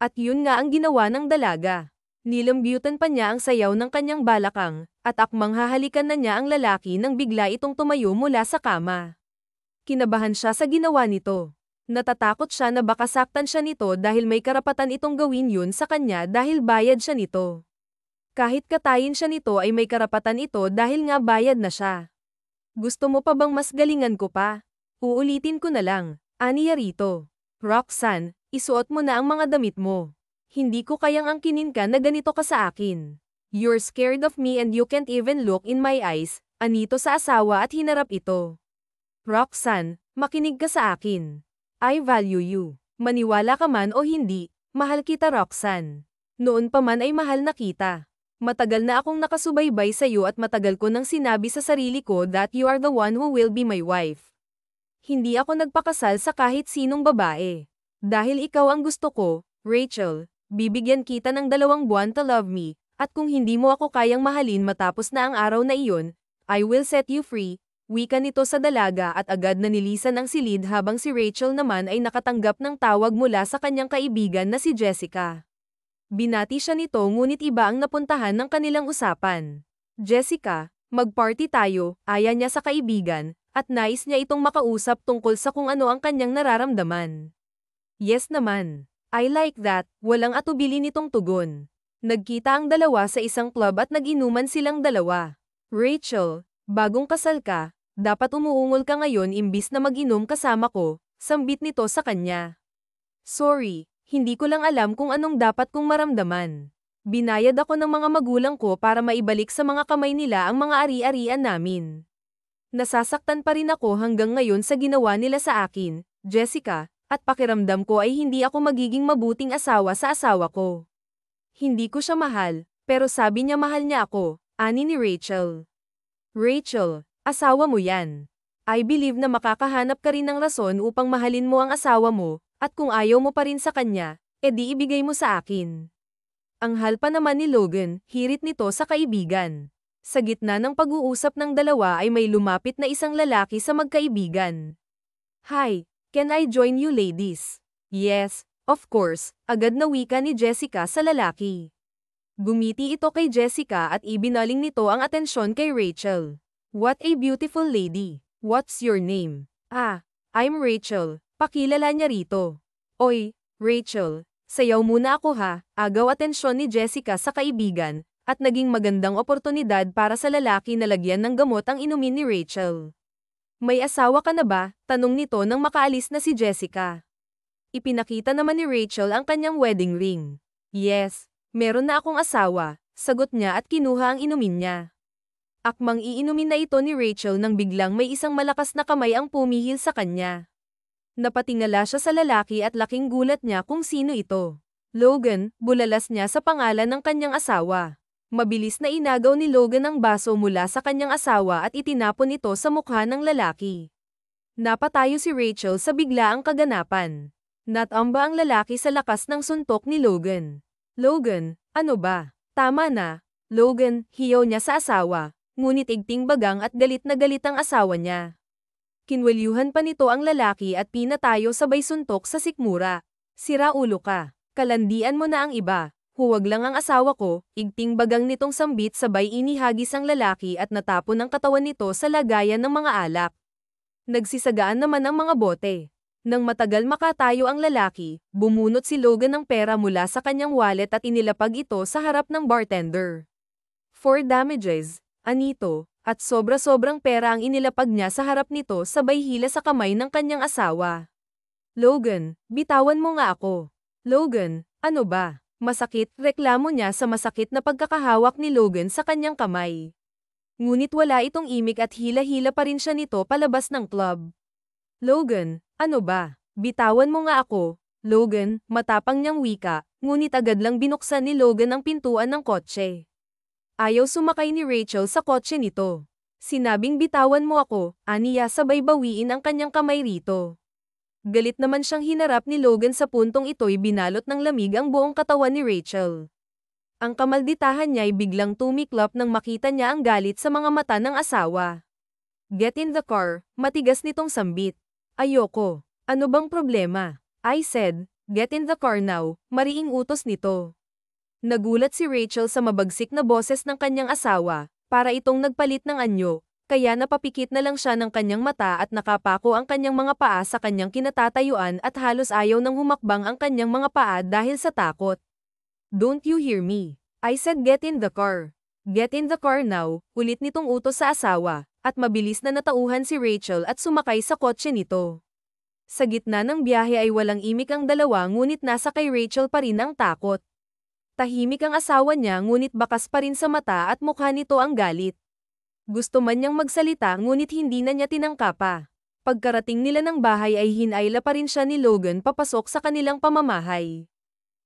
At yun nga ang ginawa ng dalaga. Nilambyutan pa niya ang sayaw ng kanyang balakang, at akmang hahalikan na niya ang lalaki nang bigla itong tumayo mula sa kama. Kinabahan siya sa ginawa nito. Natatakot siya na baka saktan siya nito dahil may karapatan itong gawin yun sa kanya dahil bayad siya nito. Kahit katayin siya nito ay may karapatan ito dahil nga bayad na siya. Gusto mo pa bang mas galingan ko pa? Uulitin ko na lang, aniya rito. Roxanne, isuot mo na ang mga damit mo. Hindi ko kayang angkinin ka na ganito ka sa akin. You're scared of me and you can't even look in my eyes, anito sa asawa at hinarap ito. Roxanne, makinig ka sa akin. I value you. Maniwala ka man o hindi, mahal kita, Roxanne. Noon pa man ay mahal na kita. Matagal na akong nakasubaybay sa iyo at matagal ko nang sinabi sa sarili ko that you are the one who will be my wife. Hindi ako nagpakasal sa kahit sinong babae. Dahil ikaw ang gusto ko, Rachel. Bibigyan kita ng 2 buwan to love me, at kung hindi mo ako kayang mahalin matapos na ang araw na iyon, I will set you free, wika nito sa dalaga at agad na nilisan ang silid habang si Rachel naman ay nakatanggap ng tawag mula sa kanyang kaibigan na si Jessica. Binati siya nito ngunit iba ang napuntahan ng kanilang usapan. Jessica, mag-party tayo, aya niya sa kaibigan, at nais niya itong makausap tungkol sa kung ano ang kanyang nararamdaman. Yes naman. I like that, walang atubili nitong tugon. Nagkita ang dalawa sa isang club at nag-inuman silang dalawa. Rachel, bagong kasal ka, dapat umuungol ka ngayon imbis na mag-inom kasama ko, sambit nito sa kanya. Sorry, hindi ko lang alam kung anong dapat kong maramdaman. Binayad ako ng mga magulang ko para maibalik sa mga kamay nila ang mga ari-arian namin. Nasasaktan pa rin ako hanggang ngayon sa ginawa nila sa akin, Jessica. At pakiramdam ko ay hindi ako magiging mabuting asawa sa asawa ko. Hindi ko siya mahal, pero sabi niya mahal niya ako, ani ni Rachel. Rachel, asawa mo yan. I believe na makakahanap ka rin ng rason upang mahalin mo ang asawa mo, at kung ayaw mo pa rin sa kanya, edi ibigay mo sa akin. Ang hal pa naman ni Logan, hirit nito sa kaibigan. Sa gitna ng pag-uusap ng dalawa ay may lumapit na isang lalaki sa magkaibigan. Hi. Can I join you ladies? Yes, of course, agad na wika ni Jessica sa lalaki. Gumiti ito kay Jessica at ibinaling nito ang atensyon kay Rachel. What a beautiful lady. What's your name? Ah, I'm Rachel, pakilala niya rito. Oy, Rachel, sayaw muna ako ha, agaw atensyon ni Jessica sa kaibigan, at naging magandang oportunidad para sa lalaki na lagyan ng gamot ang inumin ni Rachel. May asawa ka na ba? Tanong nito nang makaalis na si Jessica. Ipinakita naman ni Rachel ang kanyang wedding ring. Yes, meron na akong asawa, sagot niya at kinuha ang inumin niya. Akmang iinumin na ito ni Rachel nang biglang may isang malakas na kamay ang pumihil sa kanya. Napatingala siya sa lalaki at laking gulat niya kung sino ito. Logan, bulalas niya sa pangalan ng kanyang asawa. Mabilis na inagaw ni Logan ang baso mula sa kanyang asawa at itinapon ito sa mukha ng lalaki. Napatayo si Rachel sa biglaang kaganapan. Natamba ang lalaki sa lakas ng suntok ni Logan. Logan, ano ba? Tama na. Logan, hiyaw niya sa asawa. Ngunit igting bagang at galit na galit ang asawa niya. Kinwelyuhan pa nito ang lalaki at pinatayo sabay suntok sa sikmura. Sira ulo ka. Kalandian mo na ang iba. Huwag lang ang asawa ko. Igting bagang nitong sambit sabay inihagis ang lalaki at natapon ang katawan nito sa lagayan ng mga alak. Nagsisagaan naman ang mga bote. Nang matagal makatayo ang lalaki, bumunot si Logan ng pera mula sa kanyang wallet at inilapag ito sa harap ng bartender. For damages, anito, at sobra-sobrang pera ang inilapag niya sa harap nito sabay hila sa kamay ng kanyang asawa. Logan, bitawan mo nga ako. Logan, ano ba? Masakit, reklamo niya sa masakit na pagkakahawak ni Logan sa kanyang kamay. Ngunit wala itong imik at hila-hila pa rin siya nito palabas ng club. Logan, ano ba? Bitawan mo nga ako. Logan, matapang niyang wika, ngunit agad lang binuksan ni Logan ang pintuan ng kotse. Ayaw sumakay ni Rachel sa kotse nito. Sinabing bitawan mo ako, aniya sabay bawiin ang kanyang kamay rito. Galit naman siyang hinarap ni Logan sa puntong ito'y binalot ng lamig ang buong katawan ni Rachel. Ang kamalditahan niya'y biglang tumiklop nang makita niya ang galit sa mga mata ng asawa. Get in the car, matigas nitong sambit. Ayoko. Ano bang problema? I said, get in the car now, mariing utos nito. Nagulat si Rachel sa mabagsik na boses ng kanyang asawa, para itong nagpalit ng anyo, kaya napapikit na lang siya ng kanyang mata at nakapako ang kanyang mga paa sa kanyang kinatatayuan at halos ayaw nang humakbang ang kanyang mga paa dahil sa takot. Don't you hear me? I said get in the car. Get in the car now, ulit nitong utos sa asawa, at mabilis na natauhan si Rachel at sumakay sa kotse nito. Sa gitna ng biyahe ay walang imik ang dalawa ngunit nasa kay Rachel pa rin ang takot. Tahimik ang asawa niya ngunit bakas pa rin sa mata at mukha nito ang galit. Gusto man niyang magsalita ngunit hindi na niya tinangka pa. Pagkarating nila ng bahay ay hinayla pa rin siya ni Logan papasok sa kanilang pamamahay.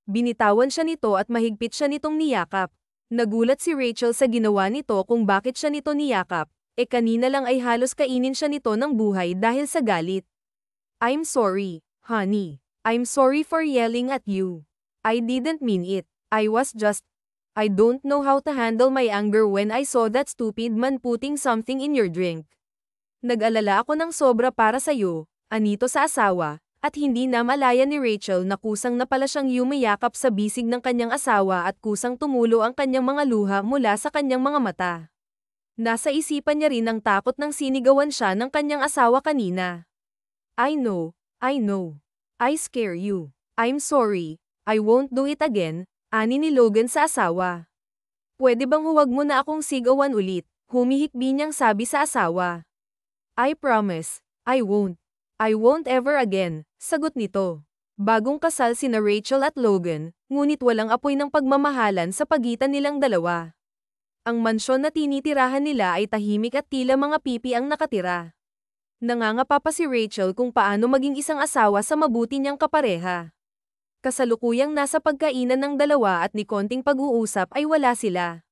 Binitawan siya nito at mahigpit siya nitong niyakap. Nagulat si Rachel sa ginawa nito kung bakit siya nito niyakap, kanina lang ay halos kainin siya nito ng buhay dahil sa galit. I'm sorry, honey. I'm sorry for yelling at you. I didn't mean it. I don't know how to handle my anger when I saw that stupid man putting something in your drink. Nag-alala ako ng sobra para sa'yo, anito sa asawa, at hindi na malaya ni Rachel na kusang na pala siyang yumayakap sa bisig ng kanyang asawa at kusang tumulo ang kanyang mga luha mula sa kanyang mga mata. Nasa isipan niya rin ang takot ng sinigawan siya ng kanyang asawa kanina. I know. I scare you. I'm sorry. I won't do it again. Ani ni Logan sa asawa. Pwede bang huwag mo na akong sigawan ulit? Humihikbi niyang sabi sa asawa. I promise, I won't. I won't ever again, sagot nito. Bagong kasal sina Rachel at Logan, ngunit walang apoy ng pagmamahalan sa pagitan nilang dalawa. Ang mansyon na tinitirahan nila ay tahimik at tila mga pipi ang nakatira. Nangangapa pa si Rachel kung paano maging isang asawa sa mabuti niyang kapareha. Kasalukuyang nasa pagkainan ng dalawa at ni konting pag-uusap ay wala sila.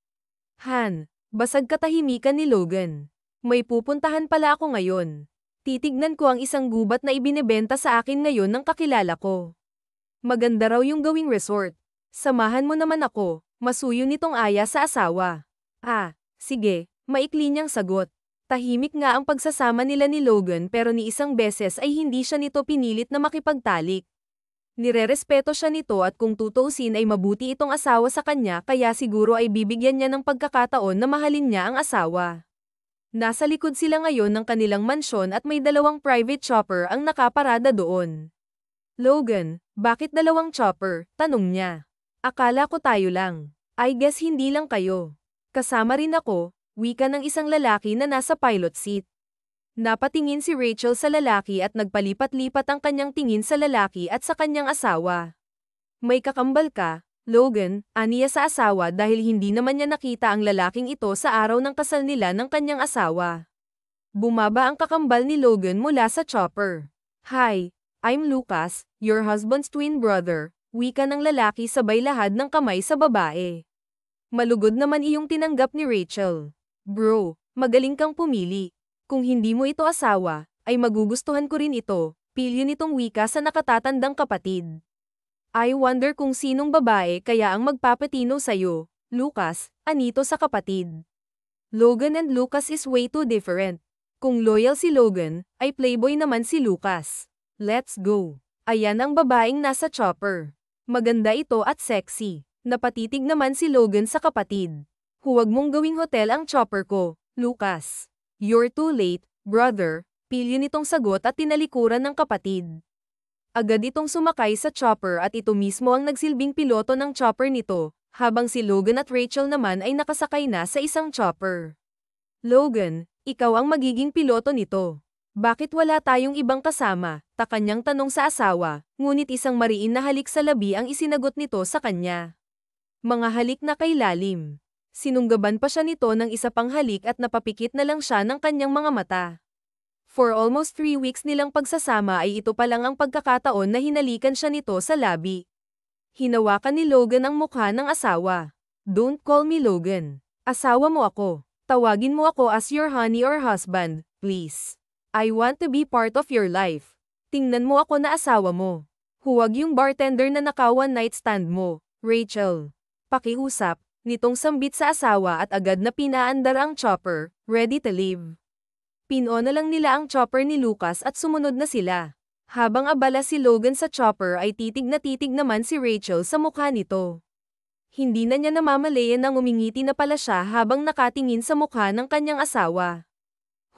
Han, basag katahimikan ni Logan. May pupuntahan pala ako ngayon. Titignan ko ang isang gubat na ibinebenta sa akin ngayon ng kakilala ko. Maganda raw yung gawing resort. Samahan mo naman ako, masuyo nitong aya sa asawa. Ah, sige, maikli niyang sagot. Tahimik nga ang pagsasama nila ni Logan pero ni isang beses ay hindi siya nito pinilit na makipagtalik. Nirerespeto siya nito at kung tutuusin ay mabuti itong asawa sa kanya kaya siguro ay bibigyan niya ng pagkakataon na mahalin niya ang asawa. Nasa likod sila ngayon ng kanilang mansyon at may dalawang private chopper ang nakaparada doon. Logan, bakit dalawang chopper? Tanong niya. Akala ko tayo lang. I guess hindi lang kayo. Kasama rin ako, wika ng isang lalaki na nasa pilot seat. Napatingin si Rachel sa lalaki at nagpalipat-lipat ang kanyang tingin sa lalaki at sa kanyang asawa. May kakambal ka, Logan, aniya sa asawa dahil hindi naman niya nakita ang lalaking ito sa araw ng kasal nila ng kanyang asawa. Bumaba ang kakambal ni Logan mula sa chopper. Hi, I'm Lucas, your husband's twin brother, wika ng lalaki sabay lahad ng kamay sa babae. Malugod naman iyong tinanggap ni Rachel. Bro, magaling kang pumili. Kung hindi mo ito asawa, ay magugustuhan ko rin ito, pilyo nitong wika sa nakatatandang kapatid. I wonder kung sinong babae kaya ang magpapatino sa'yo, Lucas, anito sa kapatid. Logan and Lucas is way too different. Kung loyal si Logan, ay playboy naman si Lucas. Let's go. Ayan ang babaeng nasa chopper. Maganda ito at sexy. Napatitig naman si Logan sa kapatid. Huwag mong gawing hotel ang chopper ko, Lucas. You're too late, brother, pilyo nitong sagot at tinalikuran ng kapatid. Agad itong sumakay sa chopper at ito mismo ang nagsilbing piloto ng chopper nito, habang si Logan at Rachel naman ay nakasakay na sa isang chopper. Logan, ikaw ang magiging piloto nito. Bakit wala tayong ibang kasama? Kanyang tanong sa asawa, ngunit isang mariin na halik sa labi ang isinagot nito sa kanya. Mga halik na kay lalim. Sinunggaban pa siya nito ng isa pang halik at napapikit na lang siya ng kanyang mga mata. For almost 3 weeks nilang pagsasama ay ito pa lang ang pagkakataon na hinalikan siya nito sa labi. Hinawakan ni Logan ang mukha ng asawa. Don't call me Logan. Asawa mo ako. Tawagin mo ako as your honey or husband, please. I want to be part of your life. Tingnan mo ako na asawa mo. Huwag yung bartender na naka-one night stand mo, Rachel. Pakiusap, nitong sambit sa asawa at agad na pinaandar ang chopper, ready to leave. Pino na lang nila ang chopper ni Lucas at sumunod na sila. Habang abala si Logan sa chopper ay titig naman si Rachel sa mukha nito. Hindi na niya namamalayan nang umingiti na pala siya habang nakatingin sa mukha ng kanyang asawa.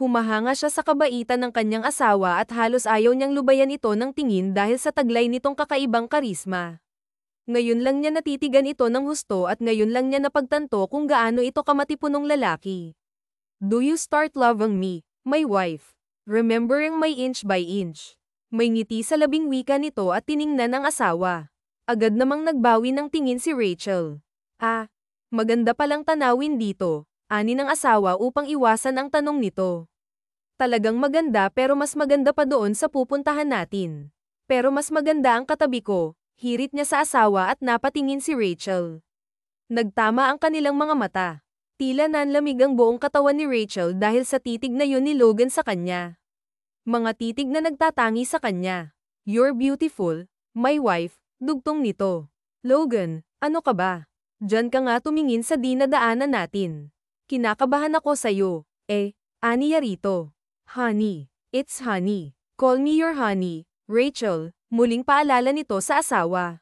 Humahanga siya sa kabaitan ng kanyang asawa at halos ayaw niyang lubayan ito ng tingin dahil sa taglay nitong kakaibang karisma. Ngayon lang niya natitigan ito ng husto at ngayon lang niya napagtanto kung gaano ito kamatipunong lalaki. Do you start loving me, my wife? Remembering my inch by inch. May ngiti sa labing wika nito at tiningnan ang asawa. Agad namang nagbawi ng tingin si Rachel. Ah, maganda palang tanawin dito, ani ng asawa upang iwasan ang tanong nito. Talagang maganda pero mas maganda pa doon sa pupuntahan natin. Pero mas maganda ang katabi ko, hirit niya sa asawa at napatingin si Rachel. Nagtama ang kanilang mga mata. Tila nanlamig ang buong katawan ni Rachel dahil sa titig na yun ni Logan sa kanya. Mga titig na nagtatangi sa kanya. You're beautiful, my wife, dugtong nito. Logan, ano ka ba? Diyan ka nga tumingin sa dinadaanan natin. Kinakabahan ako sa'yo. Aniya rito. Honey, it's honey. Call me your honey, Rachel, muling paalala nito sa asawa.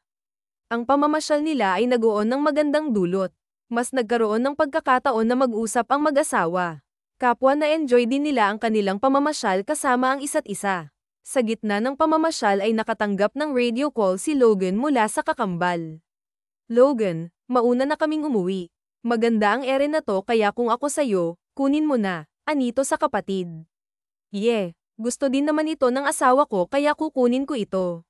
Ang pamamasyal nila ay nagoon ng magandang dulot. Mas nagkaroon ng pagkakataon na mag-usap ang mag-asawa. Kapwa na enjoy din nila ang kanilang pamamasyal kasama ang isa't isa. Sa gitna ng pamamasyal ay nakatanggap ng radio call si Logan mula sa kakambal. Logan, mauna na kaming umuwi. Maganda ang ere na to kaya kung ako sa'yo, kunin mo na, anito sa kapatid. Gusto din naman ito ng asawa ko kaya kukunin ko ito.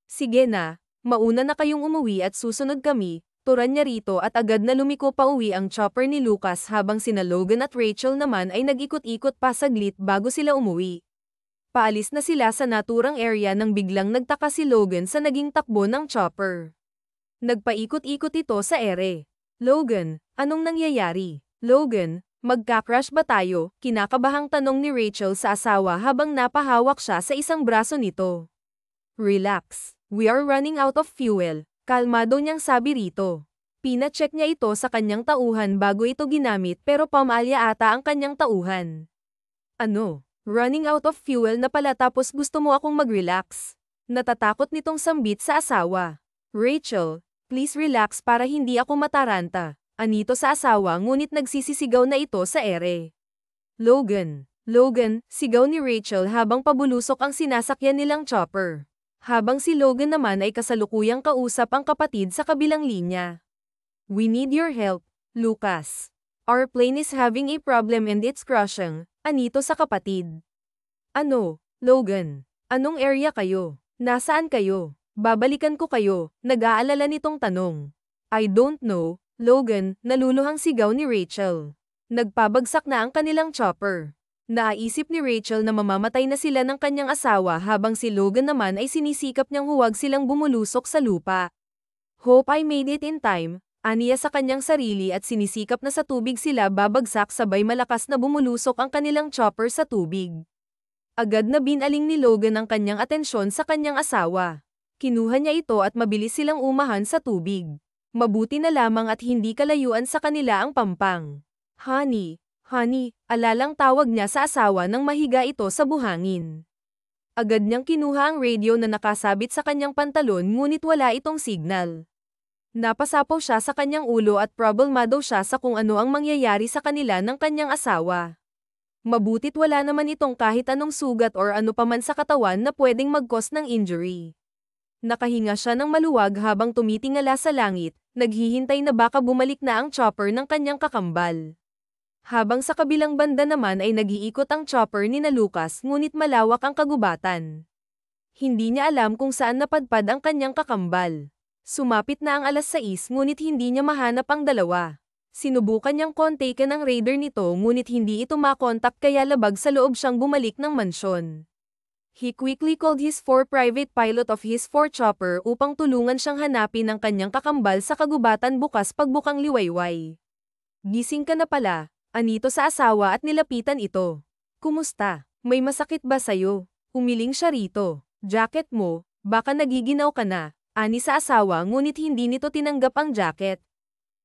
Sige na, mauna na kayong umuwi at susunod kami. Turan niya rito at agad na lumiko pa uwi ang chopper ni Lucas habang sina Logan at Rachel naman ay nag-ikot-ikot pa saglit bago sila umuwi. Paalis na sila sa naturang area nang biglang nagtaka si Logan sa naging takbo ng chopper. Nagpaikot-ikot ito sa ere. Logan, anong nangyayari? Logan, magka-crash ba tayo? Kinakabahang tanong ni Rachel sa asawa habang napahawak siya sa isang braso nito. Relax, we are running out of fuel. Kalmado niyang sabi rito. Pina-check niya ito sa kanyang tauhan bago ito ginamit pero pamalya ata ang kanyang tauhan. Ano? Running out of fuel na pala tapos gusto mo akong mag-relax? Natatakot nitong sambit sa asawa. Rachel, please relax para hindi ako mataranta. Anito sa asawa ngunit nagsisisigaw na ito sa ere. Logan, sigaw ni Rachel habang pabulusok ang sinasakyan nilang chopper. Habang si Logan naman ay kasalukuyang kausap ang kapatid sa kabilang linya. We need your help, Lucas. Our plane is having a problem and it's crashing, anito sa kapatid. Ano, Logan? Anong area kayo? Nasaan kayo? Babalikan ko kayo, nag-aalala nitong tanong. I don't know, Logan, naluluhang sigaw ni Rachel. Nagpabagsak na ang kanilang chopper. Naisip ni Rachel na mamamatay na sila ng kanyang asawa habang si Logan naman ay sinisikap niyang huwag silang bumulusok sa lupa. Hope I made it in time, aniya sa kanyang sarili at sinisikap na sa tubig sila babagsak sabay malakas na bumulusok ang kanilang chopper sa tubig. Agad na binaling ni Logan ang kanyang atensyon sa kanyang asawa. Kinuha niya ito at mabilis silang umahan sa tubig. Mabuti na lamang at hindi kalayuan sa kanila ang pampang. Honey, alalang tawag niya sa asawa nang mahiga ito sa buhangin. Agad niyang kinuha ang radio na nakasabit sa kanyang pantalon ngunit wala itong signal. Napasapaw siya sa kanyang ulo at problemado siya sa kung ano ang mangyayari sa kanila ng kanyang asawa. Mabutit wala naman itong kahit anong sugat or ano paman sa katawan na pwedeng mag-cause ng injury. Nakahinga siya ng maluwag habang tumitingala sa langit, naghihintay na baka bumalik na ang chopper ng kanyang kakambal. Habang sa kabilang banda naman ay nag-iikot ang chopper ni na Lucas ngunit malawak ang kagubatan. Hindi niya alam kung saan napadpad ang kanyang kakambal. Sumapit na ang 6:00 ngunit hindi niya mahanap ang dalawa. Sinubukan niyang kontakin ang radar nito ngunit hindi ito makontak kaya labag sa loob siyang bumalik ng mansyon. He quickly called his 4 private pilot of his 4 chopper upang tulungan siyang hanapin ang kanyang kakambal sa kagubatan bukas pagbukang liwayway. Gising ka na pala. Anito sa asawa at nilapitan ito. Kumusta? May masakit ba sayo? Umiling siya rito. Jacket mo, baka nagiginaw ka na. Ani sa asawa ngunit hindi nito tinanggap ang jacket.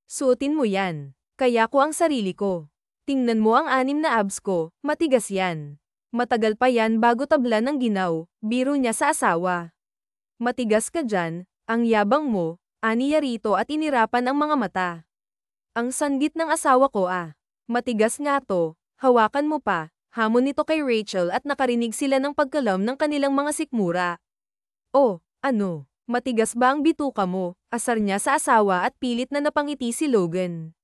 Suotin mo yan. Kaya ko ang sarili ko. Tingnan mo ang 6 na abs ko, matigas yan. Matagal pa yan bago tablan ng ginaw, biro niya sa asawa. Matigas ka dyan, ang yabang mo, aniya rito at inirapan ang mga mata. Ang sanggit ng asawa ko ah. Matigas nga to, hawakan mo pa, hamon nito kay Rachel at nakarinig sila ng pagkalam ng kanilang mga sikmura. Oh, ano, matigas ba ang bituka mo? Asar niya sa asawa at pilit na napangiti si Logan.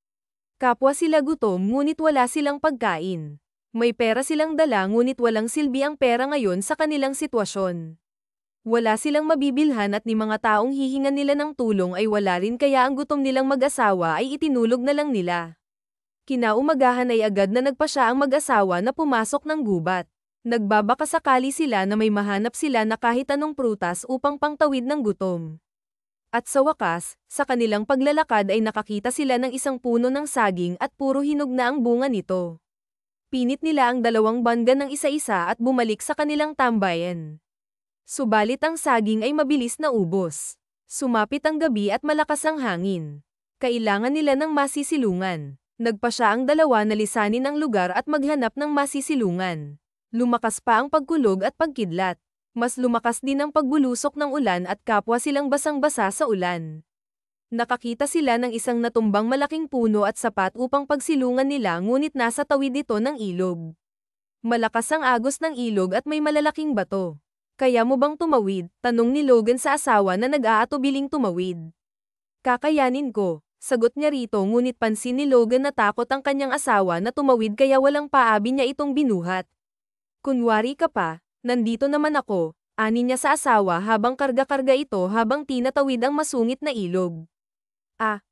Kapwa sila gutom ngunit wala silang pagkain. May pera silang dala ngunit walang silbi ang pera ngayon sa kanilang sitwasyon. Wala silang mabibilhan at ni mga taong hihingan nila ng tulong ay wala rin kaya ang gutom nilang mag-asawa ay itinulog na lang nila. Kinaumagahan ay agad na nagpasya ang mag-asawa na pumasok ng gubat. Nagbabaka sakali sila na may mahanap sila na kahit anong prutas upang pangtawid ng gutom. At sa wakas, sa kanilang paglalakad ay nakakita sila ng isang puno ng saging at puro hinog na ang bunga nito. Pinit nila ang 2 bangga ng isa-isa at bumalik sa kanilang tambayan. Subalit ang saging ay mabilis na ubos. Sumapit ang gabi at malakas ang hangin. Kailangan nila ng masisilungan. Nagpasya ang 2 na lisanin ang lugar at maghanap ng masisilungan. Lumakas pa ang pagkulog at pagkidlat. Mas lumakas din ang pagbulusok ng ulan at kapwa silang basang-basa sa ulan. Nakakita sila ng isang natumbang malaking puno at sapat upang pagsilungan nila ngunit nasa tawid ito ng ilog. Malakas ang agos ng ilog at may malalaking bato. Kaya mo bang tumawid? Tanong ni Logan sa asawa na nag-aatubiling tumawid. Kakayanin ko. Sagot niya rito ngunit pansin ni Logan na takot ang kanyang asawa na tumawid kaya walang paabi niya itong binuhat. Kunwari ka pa, nandito naman ako, ani niya sa asawa habang karga-karga ito habang tinatawid ang masungit na ilog.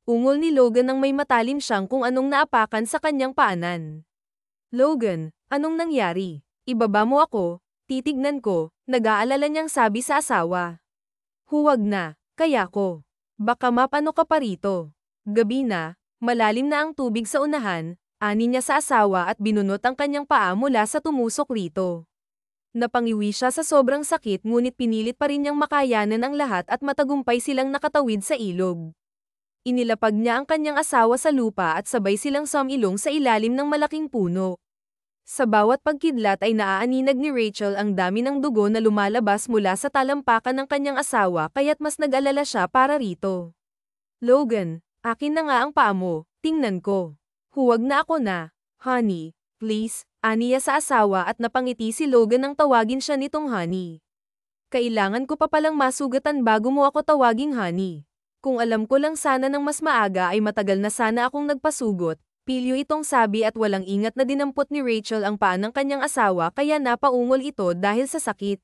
Ungol ni Logan nang may matalim siyang kung anong naapakan sa kanyang paanan. Logan, anong nangyari? Ibaba mo ako, titignan ko, nag-aalala niyang sabi sa asawa. Huwag na, kaya ko. Baka mapano ka pa rito. Gabi na, malalim na ang tubig sa unahan, ani niya sa asawa at binunot ang kanyang paa mula sa tumusok rito. Napangiwi siya sa sobrang sakit ngunit pinilit pa rin niyang makayanan ang lahat at matagumpay silang nakatawid sa ilog. Inilapag niya ang kanyang asawa sa lupa at sabay silang sumilong sa ilalim ng malaking puno. Sa bawat pagkidlat ay naaaninag ni Rachel ang dami ng dugo na lumalabas mula sa talampakan ng kanyang asawa kaya't mas nag-alala siya para rito. Logan, akin na nga ang paa mo, tingnan ko. Huwag na ako na, honey, please, aniya sa asawa at napangiti si Logan nang tawagin siya nitong honey. Kailangan ko pa palang masugatan bago mo ako tawaging honey. Kung alam ko lang sana ng mas maaga ay matagal na sana akong nagpasugot, pilyo itong sabi at walang ingat na dinampot ni Rachel ang paa ng kanyang asawa kaya napaungol ito dahil sa sakit.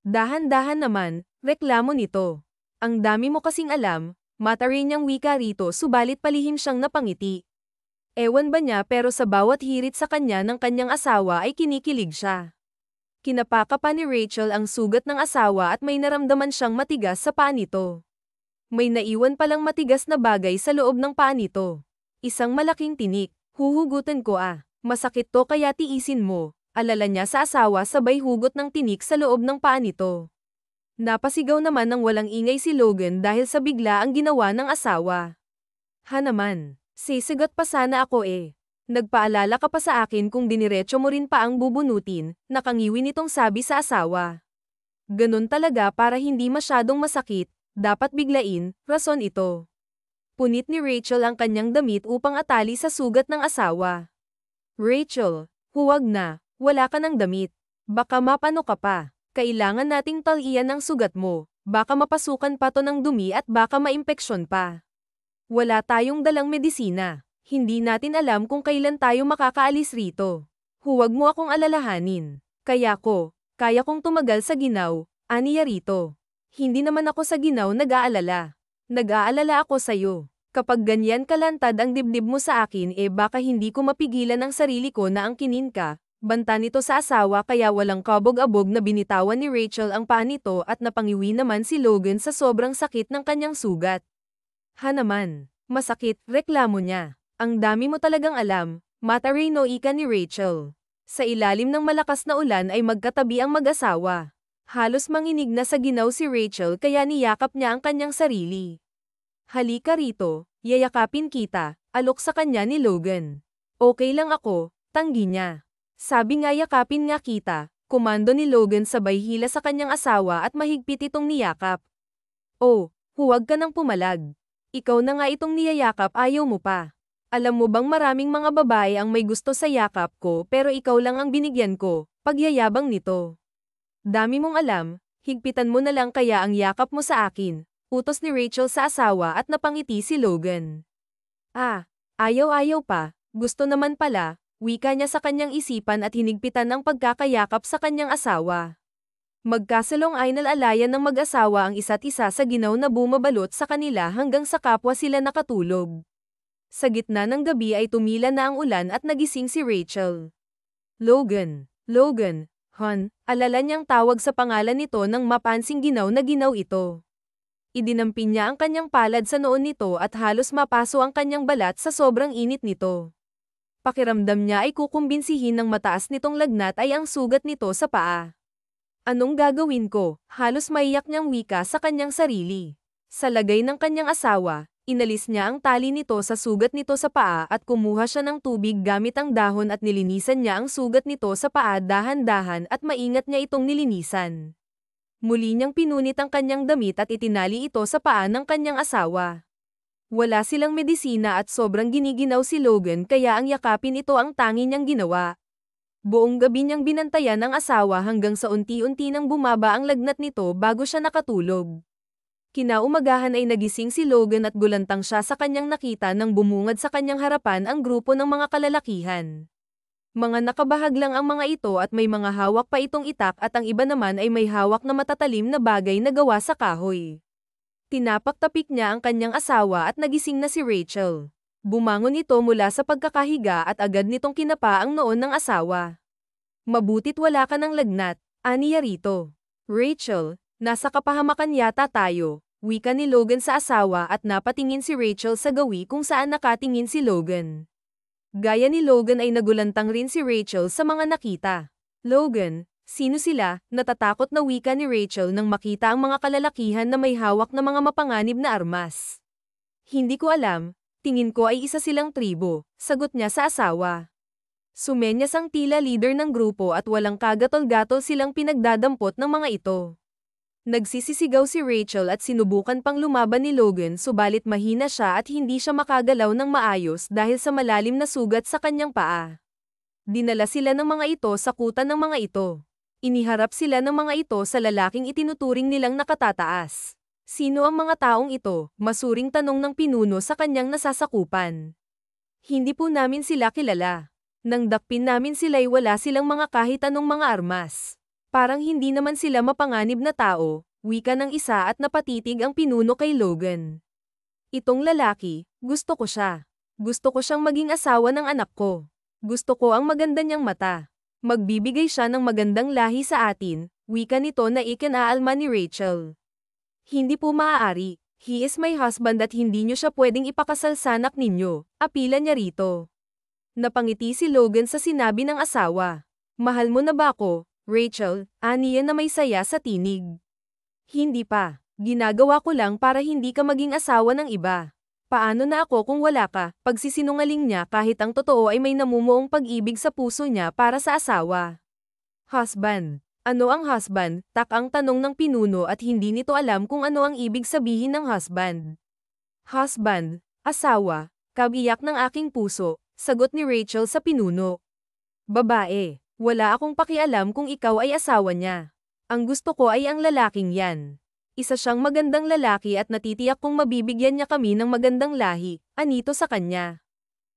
Dahan-dahan naman, reklamo nito. Ang dami mo kasing alam, Mata rin niyang wika rito subalit palihim siyang napangiti. Ewan ba niya pero sa bawat hirit sa kanya ng kanyang asawa ay kinikilig siya. Kinapaka pa ni Rachel ang sugat ng asawa at may naramdaman siyang matigas sa paa nito. May naiwan palang matigas na bagay sa loob ng paa nito. Isang malaking tinik. Huhugutan ko ah. Masakit to kaya tiisin mo. Alala niya sa asawa sabay hugot ng tinik sa loob ng paa nito. Napasigaw naman ng walang ingay si Logan dahil sa bigla ang ginawa ng asawa. Ha naman. Sisigat pa sana ako eh. Nagpaalala ka pa sa akin kung diniretso mo rin pa ang bubunutin, nakangiwi nitong sabi sa asawa. Ganun talaga para hindi masyadong masakit, dapat biglain, rason ito. Punit ni Rachel ang kanyang damit upang atali sa sugat ng asawa. Rachel, huwag na, wala ka ng damit. Baka mapano ka pa. Kailangan nating talian ang sugat mo, baka mapasukan pa to ng dumi at baka maimpeksyon pa. Wala tayong dalang medisina. Hindi natin alam kung kailan tayo makakaalis rito. Huwag mo akong alalahanin. Kaya kong tumagal sa ginaw, aniya rito. Hindi naman ako sa ginaw nag-aalala. Nag-aalala ako sa'yo. Kapag ganyan kalantad ang dibdib mo sa akin baka hindi ko mapigilan ang sarili ko na angkinin ka, banta nito sa asawa kaya walang kabog-abog na binitawan ni Rachel ang paa nito at napangiwi naman si Logan sa sobrang sakit ng kanyang sugat. Ha naman, masakit, reklamo niya. Ang dami mo talagang alam, mata Reno ika ni Rachel. Sa ilalim ng malakas na ulan ay magkatabi ang mag-asawa. Halos manginig na sa ginaw si Rachel kaya niyakap niya ang kanyang sarili. Halika rito, yayakapin kita, alok sa kanya ni Logan. Okay lang ako, tanggi niya. Sabi nga yakapin nga kita, komando ni Logan sabay hila sa kanyang asawa at mahigpit itong niyakap. Oh, huwag ka nang pumalag. Ikaw na nga itong niyayakap ayaw mo pa. Alam mo bang maraming mga babae ang may gusto sa yakap ko pero ikaw lang ang binigyan ko, pagyayabang nito. Dami mong alam, higpitan mo na lang kaya ang yakap mo sa akin. Utos ni Rachel sa asawa at napangiti si Logan. Ah, ayaw-ayaw pa, gusto naman pala, wika niya sa kanyang isipan at hinigpitan ang pagkakayakap sa kanyang asawa. Magkasalong ay nalalayan ng mag-asawa ang isa't isa sa ginaw na bumabalot sa kanila hanggang sa kapwa sila nakatulog. Sa gitna ng gabi ay tumila na ang ulan at nagising si Rachel. Logan, hon, alala niyang tawag sa pangalan nito nang mapansing ginaw na ginaw ito. Idinampi niya ang kanyang palad sa noon nito at halos mapaso ang kanyang balat sa sobrang init nito. Pakiramdam niya ay kukumbinsihin ng mataas nitong lagnat ay ang sugat nito sa paa. Anong gagawin ko? Halos maiyak niyang wika sa kanyang sarili. Sa lagay ng kanyang asawa, inalis niya ang tali nito sa sugat nito sa paa at kumuha siya ng tubig gamit ang dahon at nilinisan niya ang sugat nito sa paa dahan-dahan at maingat niya itong nilinisan. Muli niyang pinunit ang kanyang damit at itinali ito sa paa ng kanyang asawa. Wala silang medisina at sobrang giniginaw si Logan kaya ang yakapin ito ang tangi niyang ginawa. Buong gabi niyang binantayan ang asawa hanggang sa unti-unti nang bumaba ang lagnat nito bago siya nakatulog. Kinaumagahan ay nagising si Logan at gulantang siya sa kanyang nakita nang bumungad sa kanyang harapan ang grupo ng mga kalalakihan. Mga nakabahag lang ang mga ito at may mga hawak pa itong itak at ang iba naman ay may hawak na matatalim na bagay na gawa sa kahoy. Tinapak-tapik niya ang kanyang asawa at nagising na si Rachel. Bumangon ito mula sa pagkakahiga at agad nitong kinapa ang noon ng asawa. Mabutit wala ka ng lagnat, aniya rito. Rachel, nasa kapahamakan yata tayo, wika ni Logan sa asawa at napatingin si Rachel sa gawi kung saan nakatingin si Logan. Gaya ni Logan ay nagulantang rin si Rachel sa mga nakita. Logan, sino sila? Natatakot na wika ni Rachel nang makita ang mga kalalakihan na may hawak na mga mapanganib na armas. Hindi ko alam, tingin ko ay isa silang tribo, sagot niya sa asawa. Sumenyas ang tila leader ng grupo at walang kagatol-gatol silang pinagdadampot ng mga ito. Nagsisisigaw si Rachel at sinubukan pang lumaban ni Logan subalit mahina siya at hindi siya makagalaw ng maayos dahil sa malalim na sugat sa kanyang paa. Dinala sila ng mga ito sa kuta ng mga ito. Iniharap sila ng mga ito sa lalaking itinuturing nilang nakatataas. Sino ang mga taong ito? Masuring tanong ng pinuno sa kanyang nasasakupan. Hindi po namin sila kilala. Nang dakpin namin sila'y wala silang mga kahit anong mga armas. Parang hindi naman sila mapanganib na tao, wika ng isa at napatitig ang pinuno kay Logan. Itong lalaki, gusto ko siya. Gusto ko siyang maging asawa ng anak ko. Gusto ko ang maganda niyang mata. Magbibigay siya ng magandang lahi sa atin, wika nito na ikinaalma ni Rachel. Hindi po maaari. He is my husband at hindi niyo siya pwedeng ipakasal sa anak ninyo, apila niya rito. Napangiti si Logan sa sinabi ng asawa. Mahal mo na ba ako, Rachel? Aniya na may saya sa tinig. Hindi pa. Ginagawa ko lang para hindi ka maging asawa ng iba. Paano na ako kung wala ka? Pagsisinungaling niya kahit ang totoo ay may namumuong pag-ibig sa puso niya para sa asawa. Husband. Ano ang husband? Tak ang tanong ng pinuno at hindi nito alam kung ano ang ibig sabihin ng husband. Husband, asawa, kabiyak ng aking puso, sagot ni Rachel sa pinuno. Babae, wala akong pakialam kung ikaw ay asawa niya. Ang gusto ko ay ang lalaking yan. Isa siyang magandang lalaki at natitiyak kong mabibigyan niya kami ng magandang lahi, anito sa kanya.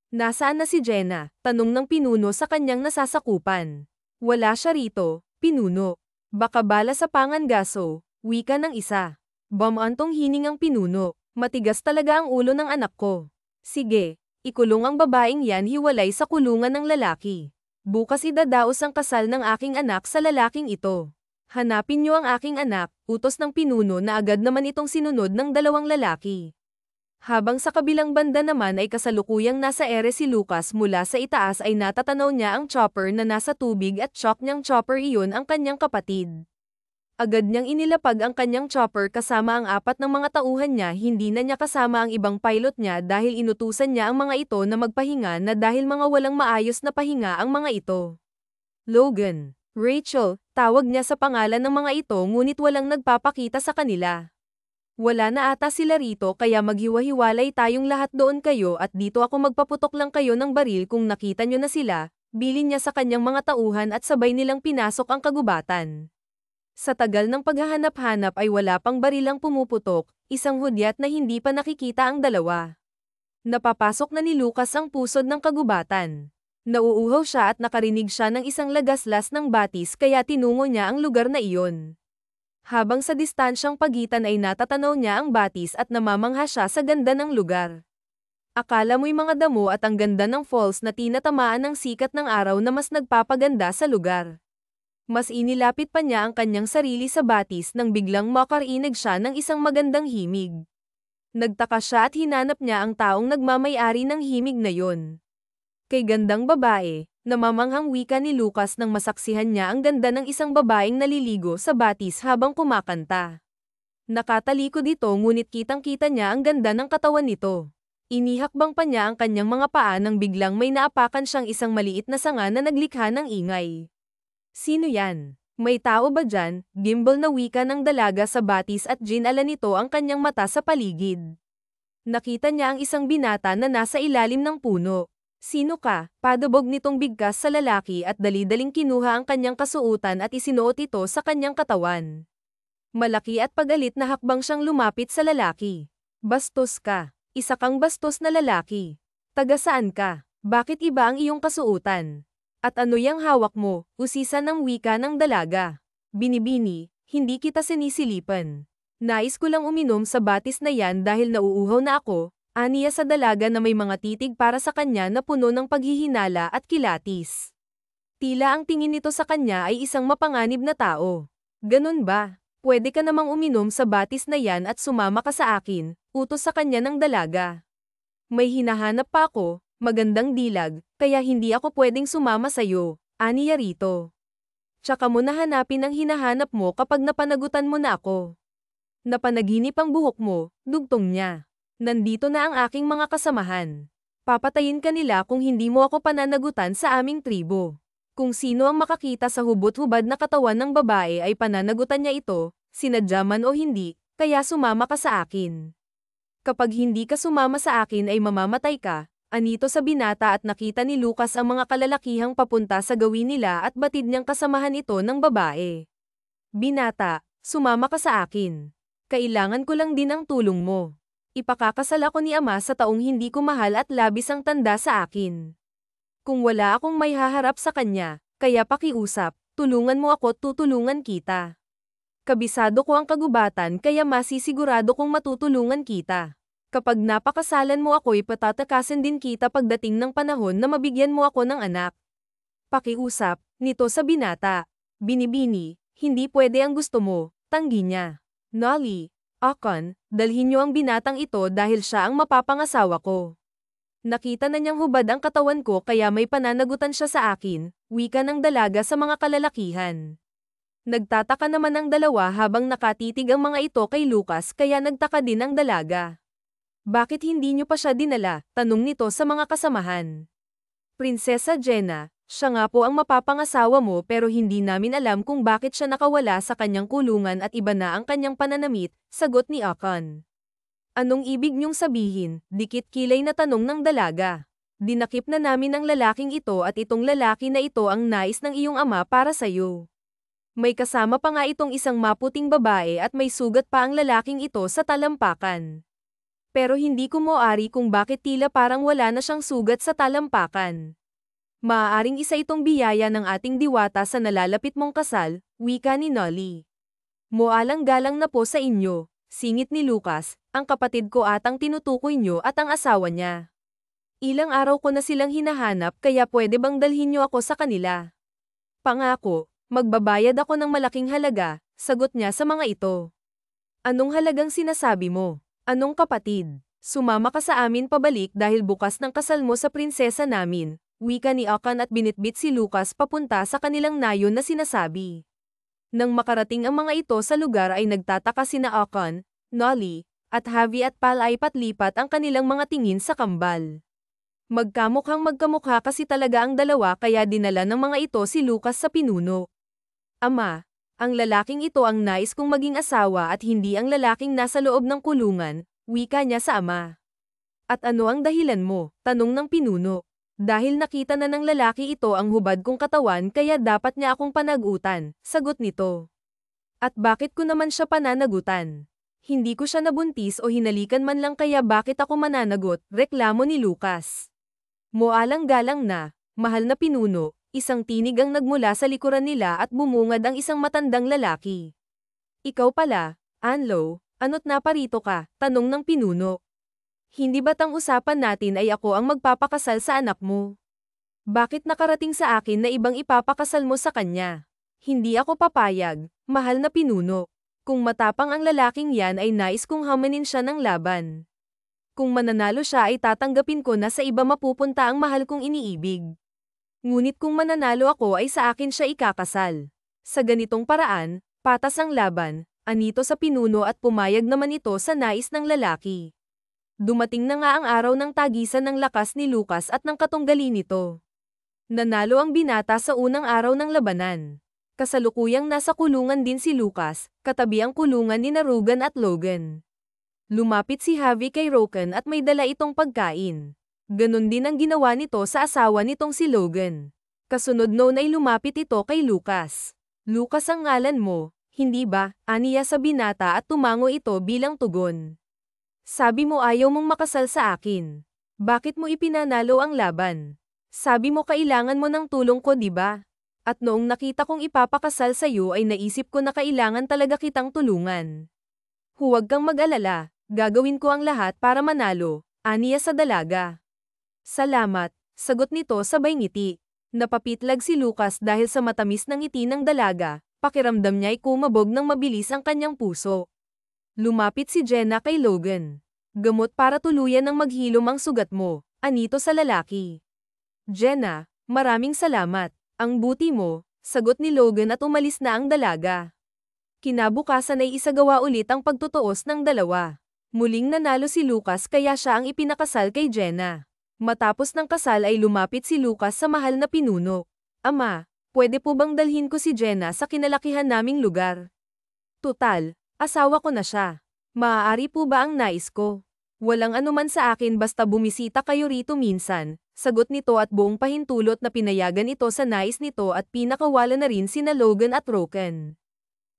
Nasaan na si Jenna? Tanong ng pinuno sa kanyang nasasakupan. Wala siya rito, pinuno. Baka bala sa pangangaso, wika ng isa. Bamantong hining ang pinuno. Matigas talaga ang ulo ng anak ko. Sige, ikulong ang babaeng yan hiwalay sa kulungan ng lalaki. Bukas idadaos ang kasal ng aking anak sa lalaking ito. Hanapin niyo ang aking anak, utos ng pinuno na agad naman itong sinunod ng dalawang lalaki. Habang sa kabilang banda naman ay kasalukuyang nasa ere si Lucas mula sa itaas ay natatanaw niya ang chopper na nasa tubig at shock niyang chopper iyon ang kanyang kapatid. Agad niyang inilapag ang kanyang chopper kasama ang apat ng mga tauhan niya, hindi na niya kasama ang ibang pilot niya dahil inutusan niya ang mga ito na magpahinga na dahil mga walang maayos na pahinga ang mga ito. Logan, Rachel, tawag niya sa pangalan ng mga ito ngunit walang nagpapakita sa kanila. Wala na ata sila rito kaya maghiwa-hiwalay tayong lahat doon kayo at dito ako magpaputok lang kayo ng baril kung nakita nyo na sila, bilin niya sa kanyang mga tauhan at sabay nilang pinasok ang kagubatan. Sa tagal ng paghahanap-hanap ay wala pang baril ang pumuputok, isang hudyat na hindi pa nakikita ang dalawa. Napapasok na ni Lucas ang pusod ng kagubatan. Nauuhaw siya at nakarinig siya ng isang lagaslas ng batis kaya tinungo niya ang lugar na iyon. Habang sa distansyang pagitan ay natatanaw niya ang batis at namamangha siya sa ganda ng lugar. Akala mo'y mga damo at ang ganda ng falls na tinatamaan ng sikat ng araw na mas nagpapaganda sa lugar. Mas inilapit pa niya ang kanyang sarili sa batis nang biglang makarinig siya ng isang magandang himig. Nagtaka siya at hinanap niya ang taong nagmamay-ari ng himig na yon. Kay gandang babae, namamanghang wika ni Lucas nang masaksihan niya ang ganda ng isang babaeng naliligo sa batis habang kumakanta. Nakatalikod ito ngunit kitang-kita niya ang ganda ng katawan nito. Inihakbang pa niya ang kanyang mga paa nang biglang may naapakan siyang isang maliit na sanga na naglikha ng ingay. Sino yan? May tao ba dyan? Gimbal na wika ng dalaga sa batis at ginala nito ang kanyang mata sa paligid. Nakita niya ang isang binata na nasa ilalim ng puno. Sino ka? Padabog nitong bigkas sa lalaki at dali-daling kinuha ang kanyang kasuotan at isinuot ito sa kanyang katawan. Malaki at pagalit na hakbang siyang lumapit sa lalaki. Bastos ka. Isa kang bastos na lalaki. Taga saan ka? Bakit iba ang iyong kasuotan? At ano yang hawak mo? Usisa ng wika ng dalaga. Binibini, hindi kita sinisilipan. Nais ko lang uminom sa batis na yan dahil nauuhaw na ako. Aniya sa dalaga na may mga titig para sa kanya na puno ng paghihinala at kilatis. Tila ang tingin nito sa kanya ay isang mapanganib na tao. Ganun ba? Pwede ka namang uminom sa batis na yan at sumama ka sa akin, utos sa kanya ng dalaga. May hinahanap pa ako, magandang dilag, kaya hindi ako pwedeng sumama sa'yo, aniya rito. Tsaka mo nahanapin ang hinahanap mo kapag napanagutan mo na ako. Napanaginip ang buhok mo, dugtong niya. Nandito na ang aking mga kasamahan. Papatayin ka nila kung hindi mo ako pananagutan sa aming tribo. Kung sino ang makakita sa hubot-hubad na katawan ng babae ay pananagutan niya ito, sinadya man o hindi, kaya sumama ka sa akin. Kapag hindi ka sumama sa akin ay mamamatay ka, anito sa binata at nakita ni Lucas ang mga kalalakihang papunta sa gawin nila at batid niyang kasamahan ito ng babae. Binata, sumama ka sa akin. Kailangan ko lang din ang tulong mo. Ipakakasal ako ni Ama sa taong hindi ko mahal at labis ang tanda sa akin. Kung wala akong may haharap sa kanya, kaya pakiusap, tulungan mo ako at tutulungan kita. Kabisado ko ang kagubatan kaya masisigurado kong matutulungan kita. Kapag napakasalan mo ako'y patatakasin din kita pagdating ng panahon na mabigyan mo ako ng anak. Pakiusap, nito sa binata. Binibini, hindi pwede ang gusto mo, tanggi niya. Nolly, Akon, dalhin niyo ang binatang ito dahil siya ang mapapangasawa ko. Nakita na niyang hubad ang katawan ko kaya may pananagutan siya sa akin, wika ng dalaga sa mga kalalakihan. Nagtataka naman ang dalawa habang nakatitig ang mga ito kay Lucas kaya nagtaka din ang dalaga. Bakit hindi niyo pa siya dinala? Tanong nito sa mga kasamahan. Prinsesa Jenna, siya nga po ang mapapangasawa mo pero hindi namin alam kung bakit siya nakawala sa kanyang kulungan at iba na ang kanyang pananamit, sagot ni Akon. Anong ibig niyong sabihin? Dikit kilay na tanong ng dalaga. Dinakip na namin ang lalaking ito at itong lalaki na ito ang nais ng iyong ama para sa'yo. May kasama pa nga itong isang maputing babae at may sugat pa ang lalaking ito sa talampakan. Pero hindi ko moari kung bakit tila parang wala na siyang sugat sa talampakan. Maaaring isa itong biyaya ng ating diwata sa nalalapit mong kasal, wika ni Nolly. Moalang-galang na po sa inyo, singit ni Lucas, ang kapatid ko atang tinutukoy niyo at ang asawa niya. Ilang araw ko na silang hinahanap kaya pwede bang dalhin niyo ako sa kanila? Pangako, magbabayad ako ng malaking halaga, sagot niya sa mga ito. Anong halagang sinasabi mo? Anong kapatid? Sumama ka sa amin pabalik dahil bukas ng kasal mo sa prinsesa namin, wika ni Akon at binitbit si Lucas papunta sa kanilang nayon na sinasabi. Nang makarating ang mga ito sa lugar ay nagtataka sina Akon, Nolly, at Javi at Pal ay patlipat ang kanilang mga tingin sa kambal. Magkamukhang magkamukha kasi talaga ang dalawa kaya dinala ng mga ito si Lucas sa pinuno. Ama, ang lalaking ito ang nais kong maging asawa at hindi ang lalaking nasa loob ng kulungan, wika niya sa ama. At ano ang dahilan mo? Tanong ng pinuno. Dahil nakita na ng lalaki ito ang hubad kong katawan kaya dapat niya akong panagutan, sagot nito. At bakit ko naman siya pananagutan? Hindi ko siya nabuntis o hinalikan man lang kaya bakit ako mananagot, reklamo ni Lucas. Moalang-galang na, mahal na pinuno, isang tinig ang nagmula sa likuran nila at bumungad ang isang matandang lalaki. Ikaw pala, Anlo, ano't naparito ka? Tanong ng pinuno. Hindi ba't ang usapan natin ay ako ang magpapakasal sa anak mo? Bakit nakarating sa akin na ibang ipapakasal mo sa kanya? Hindi ako papayag, mahal na pinuno. Kung matapang ang lalaking yan ay nais kong hamanin siya ng laban. Kung mananalo siya ay tatanggapin ko na sa iba mapupunta ang mahal kong iniibig. Ngunit kung mananalo ako ay sa akin siya ikakasal. Sa ganitong paraan, patas ang laban, anito sa pinuno at pumayag naman ito sa nais ng lalaki. Dumating na nga ang araw ng tagisan ng lakas ni Lucas at ng katunggali nito. Nanalo ang binata sa unang araw ng labanan. Kasalukuyang nasa kulungan din si Lucas, katabi ang kulungan ni Rogan at Logan. Lumapit si Javi kay Rogan at may dala itong pagkain. Ganon din ang ginawa nito sa asawa nitong si Logan. Kasunod noon ay lumapit ito kay Lucas. Lucas ang ngalan mo, hindi ba? Aniya sa binata at tumango ito bilang tugon. Sabi mo ayaw mong makasal sa akin. Bakit mo ipinanalo ang laban? Sabi mo kailangan mo ng tulong ko di ba? At noong nakita kong ipapakasal sa iyo ay naisip ko na kailangan talaga kitang tulungan. Huwag kang mag-alala, gagawin ko ang lahat para manalo, aniya sa dalaga. Salamat, sagot nito sabay ngiti. Napapitlag si Lucas dahil sa matamis ng ngiti ng dalaga, pakiramdam niya ay kumabog ng mabilis ang kanyang puso. Lumapit si Jenna kay Logan. Gamot para tuluyan ng maghilom ang sugat mo, anito sa lalaki. Jenna, maraming salamat, ang buti mo, sagot ni Logan at umalis na ang dalaga. Kinabukasan ay isagawa ulit ang pagtutuos ng dalawa. Muling nanalo si Lucas kaya siya ang ipinakasal kay Jenna. Matapos ng kasal ay lumapit si Lucas sa mahal na pinuno. Ama, pwede po bang dalhin ko si Jenna sa kinalakihan naming lugar? Tutal, asawa ko na siya. Maaari po ba ang nais ko? Walang anuman sa akin basta bumisita kayo rito minsan, sagot nito at buong pahintulot na pinayagan ito sa nais nito at pinakawala na rin sina Logan at Roken.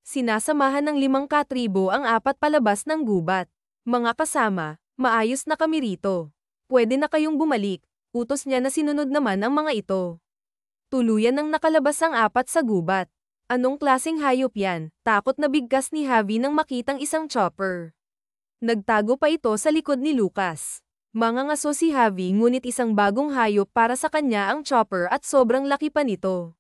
Sinasamahan ng 5 katribo ang 4 palabas ng gubat. Mga kasama, maayos na kami rito. Pwede na kayong bumalik, utos niya na sinunod naman ang mga ito. Tuluyan nang nakalabas ang 4 sa gubat. Anong klaseng hayop yan? Takot na bigkas ni Javi nang makitang isang chopper. Nagtago pa ito sa likod ni Lucas. Mangangaso si Javi ngunit isang bagong hayop para sa kanya ang chopper at sobrang laki pa nito.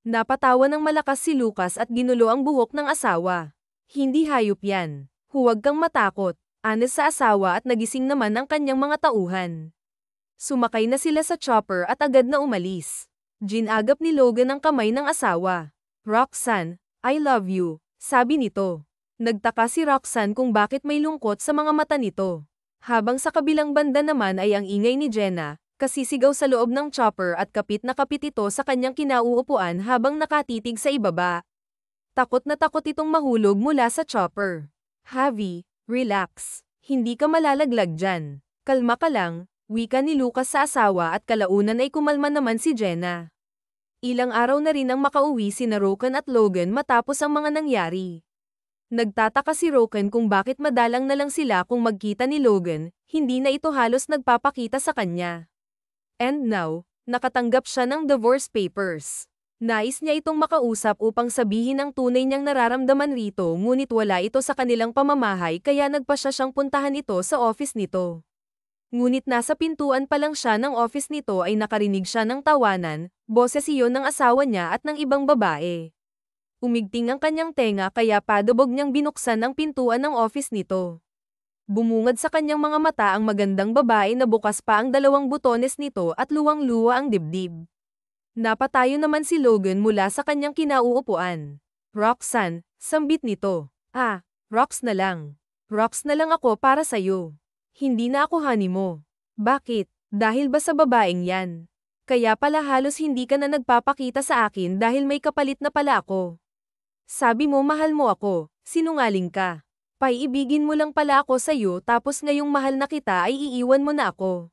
Napatawa ng malakas si Lucas at ginulo ang buhok ng asawa. Hindi hayop yan. Huwag kang matakot. Anes sa asawa at nagising naman ang kanyang mga tauhan. Sumakay na sila sa chopper at agad na umalis. Ginagap ni Logan ang kamay ng asawa. Roxanne, I love you, sabi nito. Nagtaka si Roxanne kung bakit may lungkot sa mga mata nito. Habang sa kabilang banda naman ay ang ingay ni Jenna, kasisigaw sa loob ng chopper at kapit na kapit ito sa kanyang kinauupuan habang nakatitig sa ibaba. Takot na takot itong mahulog mula sa chopper. Javi, relax. Hindi ka malalaglag dyan. Kalma ka lang, wika ni Lucas sa asawa at kalaunan ay kumalma naman si Jenna. Ilang araw na rin ang makauwi sina Roken at Logan matapos ang mga nangyari. Nagtataka si Roken kung bakit madalang na lang sila kung magkita ni Logan, hindi na ito halos nagpapakita sa kanya. And now, nakatanggap siya ng divorce papers. Nais niya itong makausap upang sabihin ang tunay niyang nararamdaman rito ngunit wala ito sa kanilang pamamahay kaya nagpasya siyang puntahan ito sa office nito. Ngunit nasa pintuan pa lang siya ng office nito ay nakarinig siya ng tawanan, boses iyon ng asawa niya at ng ibang babae. Umigting ang kanyang tenga kaya padabog niyang binuksan ang pintuan ng office nito. Bumungad sa kanyang mga mata ang magandang babae na bukas pa ang dalawang butones nito at luwang-luwa ang dibdib. Napatayo naman si Logan mula sa kanyang kinauupuan. Roxanne, sambit nito. Rox na lang. Rox na lang ako para sa'yo. Hindi na ako honey mo. Bakit? Dahil ba sa babaeng yan? Kaya pala halos hindi ka na nagpapakita sa akin dahil may kapalit na pala ako. Sabi mo mahal mo ako, sinungaling ka. Paiibigin mo lang pala ako sa'yo tapos ngayong mahal na kita ay iiwan mo na ako.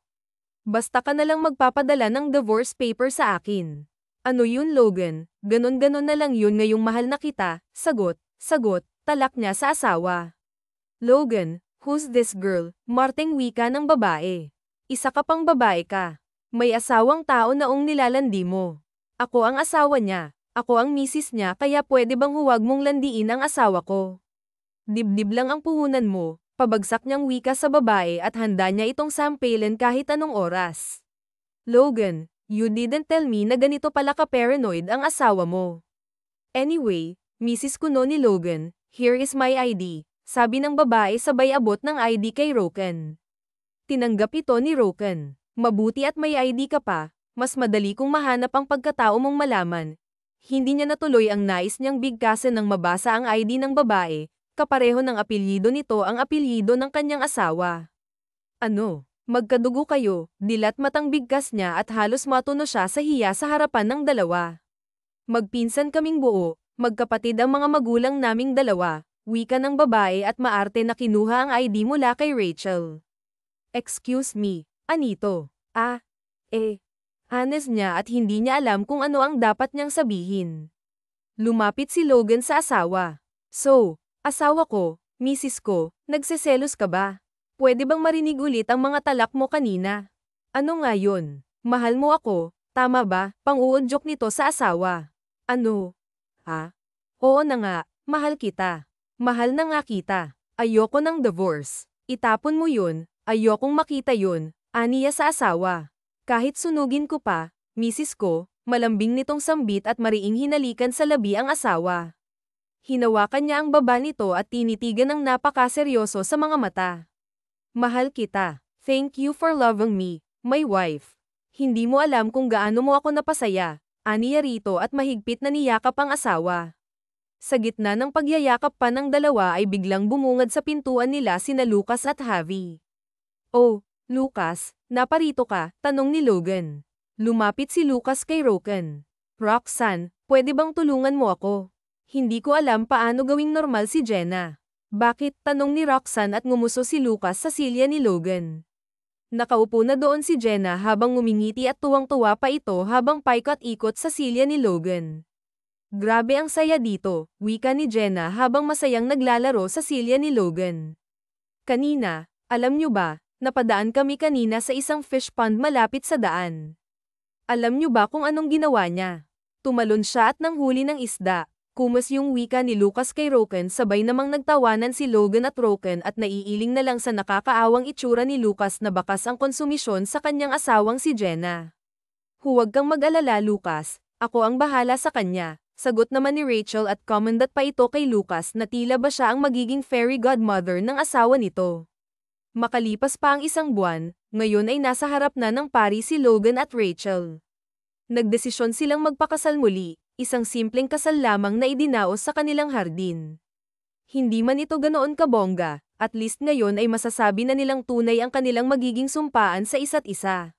Basta ka na lang magpapadala ng divorce paper sa akin. Ano yun Logan, ganon-ganon na lang yun ngayong mahal na kita, sagot, talak niya sa asawa. Logan, who's this girl? Marteng wika ng babae. Isa ka pang babae ka. May asawang tao naong nilalandi mo. Ako ang asawa niya. Ako ang misis niya kaya pwede bang huwag mong landiin ang asawa ko? Dibdib lang ang puhunan mo, pabagsak niyang wika sa babae at handa niya itong sampalin kahit anong oras. Logan, you didn't tell me na ganito pala ka-paranoid ang asawa mo. Anyway, Mrs. Kuno ni Logan, here is my ID, sabi ng babae sabay abot ng ID kay Roken. Tinanggap ito ni Roken. Mabuti at may ID ka pa, mas madali kong mahanap ang pagkatao mong malaman. Hindi niya natuloy ang nais niyang bigkasin nang mabasa ang ID ng babae, kapareho ng apelyido nito ang apelyido ng kanyang asawa. Ano? Magkadugo kayo, dilat matang bigkas niya at halos matuno siya sa hiya sa harapan ng dalawa. Magpinsan kaming buo, magkapatid ang mga magulang naming dalawa, wika ng babae at maarte na kinuha ang ID mula kay Rachel. Excuse me, anito? Honest niya at hindi niya alam kung ano ang dapat niyang sabihin. Lumapit si Logan sa asawa. So, asawa ko, misis ko, nagseselos ka ba? Pwede bang marinig ulit ang mga talak mo kanina? Ano nga yun? Mahal mo ako, tama ba? Pang-uudyok nito sa asawa. Ano? Oo na nga, mahal kita. Mahal na nga kita. Ayoko ng divorce. Itapon mo yun, ayokong makita yun, aniya sa asawa. Kahit sunugin ko pa, misis ko, malambing nitong sambit at mariing hinalikan sa labi ang asawa. Hinawakan niya ang baba nito at tinitigan ng napakaseryoso sa mga mata. Mahal kita. Thank you for loving me, my wife. Hindi mo alam kung gaano mo ako napasaya, aniya rito at mahigpit na niyakap ang asawa. Sa gitna ng pagyayakap pa ng dalawa ay biglang bumungad sa pintuan nila sina Lucas at Javi. Oh, Lucas, naparito ka? Tanong ni Logan. Lumapit si Lucas kay Roken. Roxanne, pwede bang tulungan mo ako? Hindi ko alam paano gawing normal si Jenna. Bakit? Tanong ni Roxanne at ngumuso si Lucas sa silya ni Logan. Nakaupo na doon si Jenna habang ngumingiti at tuwang-tuwa pa ito habang paikot-ikot sa silya ni Logan. Grabe ang saya dito, wika ni Jenna habang masayang naglalaro sa silya ni Logan. Kanina, alam nyo ba, napadaan kami kanina sa isang fish pond malapit sa daan. Alam nyo ba kung anong ginawa niya? Tumalon siya at nanghuli ng isda. Kumas yung wika ni Lucas kay Roken, sabay namang nagtawanan si Logan at Roken at naiiling na lang sa nakakaawang itsura ni Lucas na bakas ang konsumisyon sa kanyang asawang si Jenna. Huwag kang mag-alala Lucas, ako ang bahala sa kanya, sagot naman ni Rachel at commendat pa ito kay Lucas na tila ba siya ang magiging fairy godmother ng asawa nito. Makalipas pa ang isang buwan, ngayon ay nasa harap na ng pari si Logan at Rachel. Nagdesisyon silang magpakasal muli, isang simpleng kasal lamang na idinaos sa kanilang hardin. Hindi man ito ganoon kabongga, at least ngayon ay masasabi na nilang tunay ang kanilang magiging sumpaan sa isa't isa.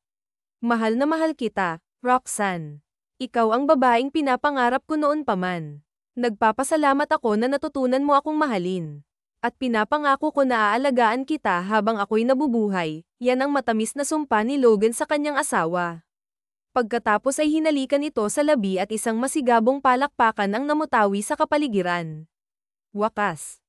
Mahal na mahal kita, Roxanne. Ikaw ang babaeng pinapangarap ko noon pa man. Nagpapasalamat ako na natutunan mo akong mahalin. At pinapangako ko na aalagaan kita habang ako'y nabubuhay. Yan ang matamis na sumpa ni Logan sa kanyang asawa. Pagkatapos ay hinalikan ito sa labi at isang masigabong palakpakan ang namutawi sa kapaligiran. Wakas.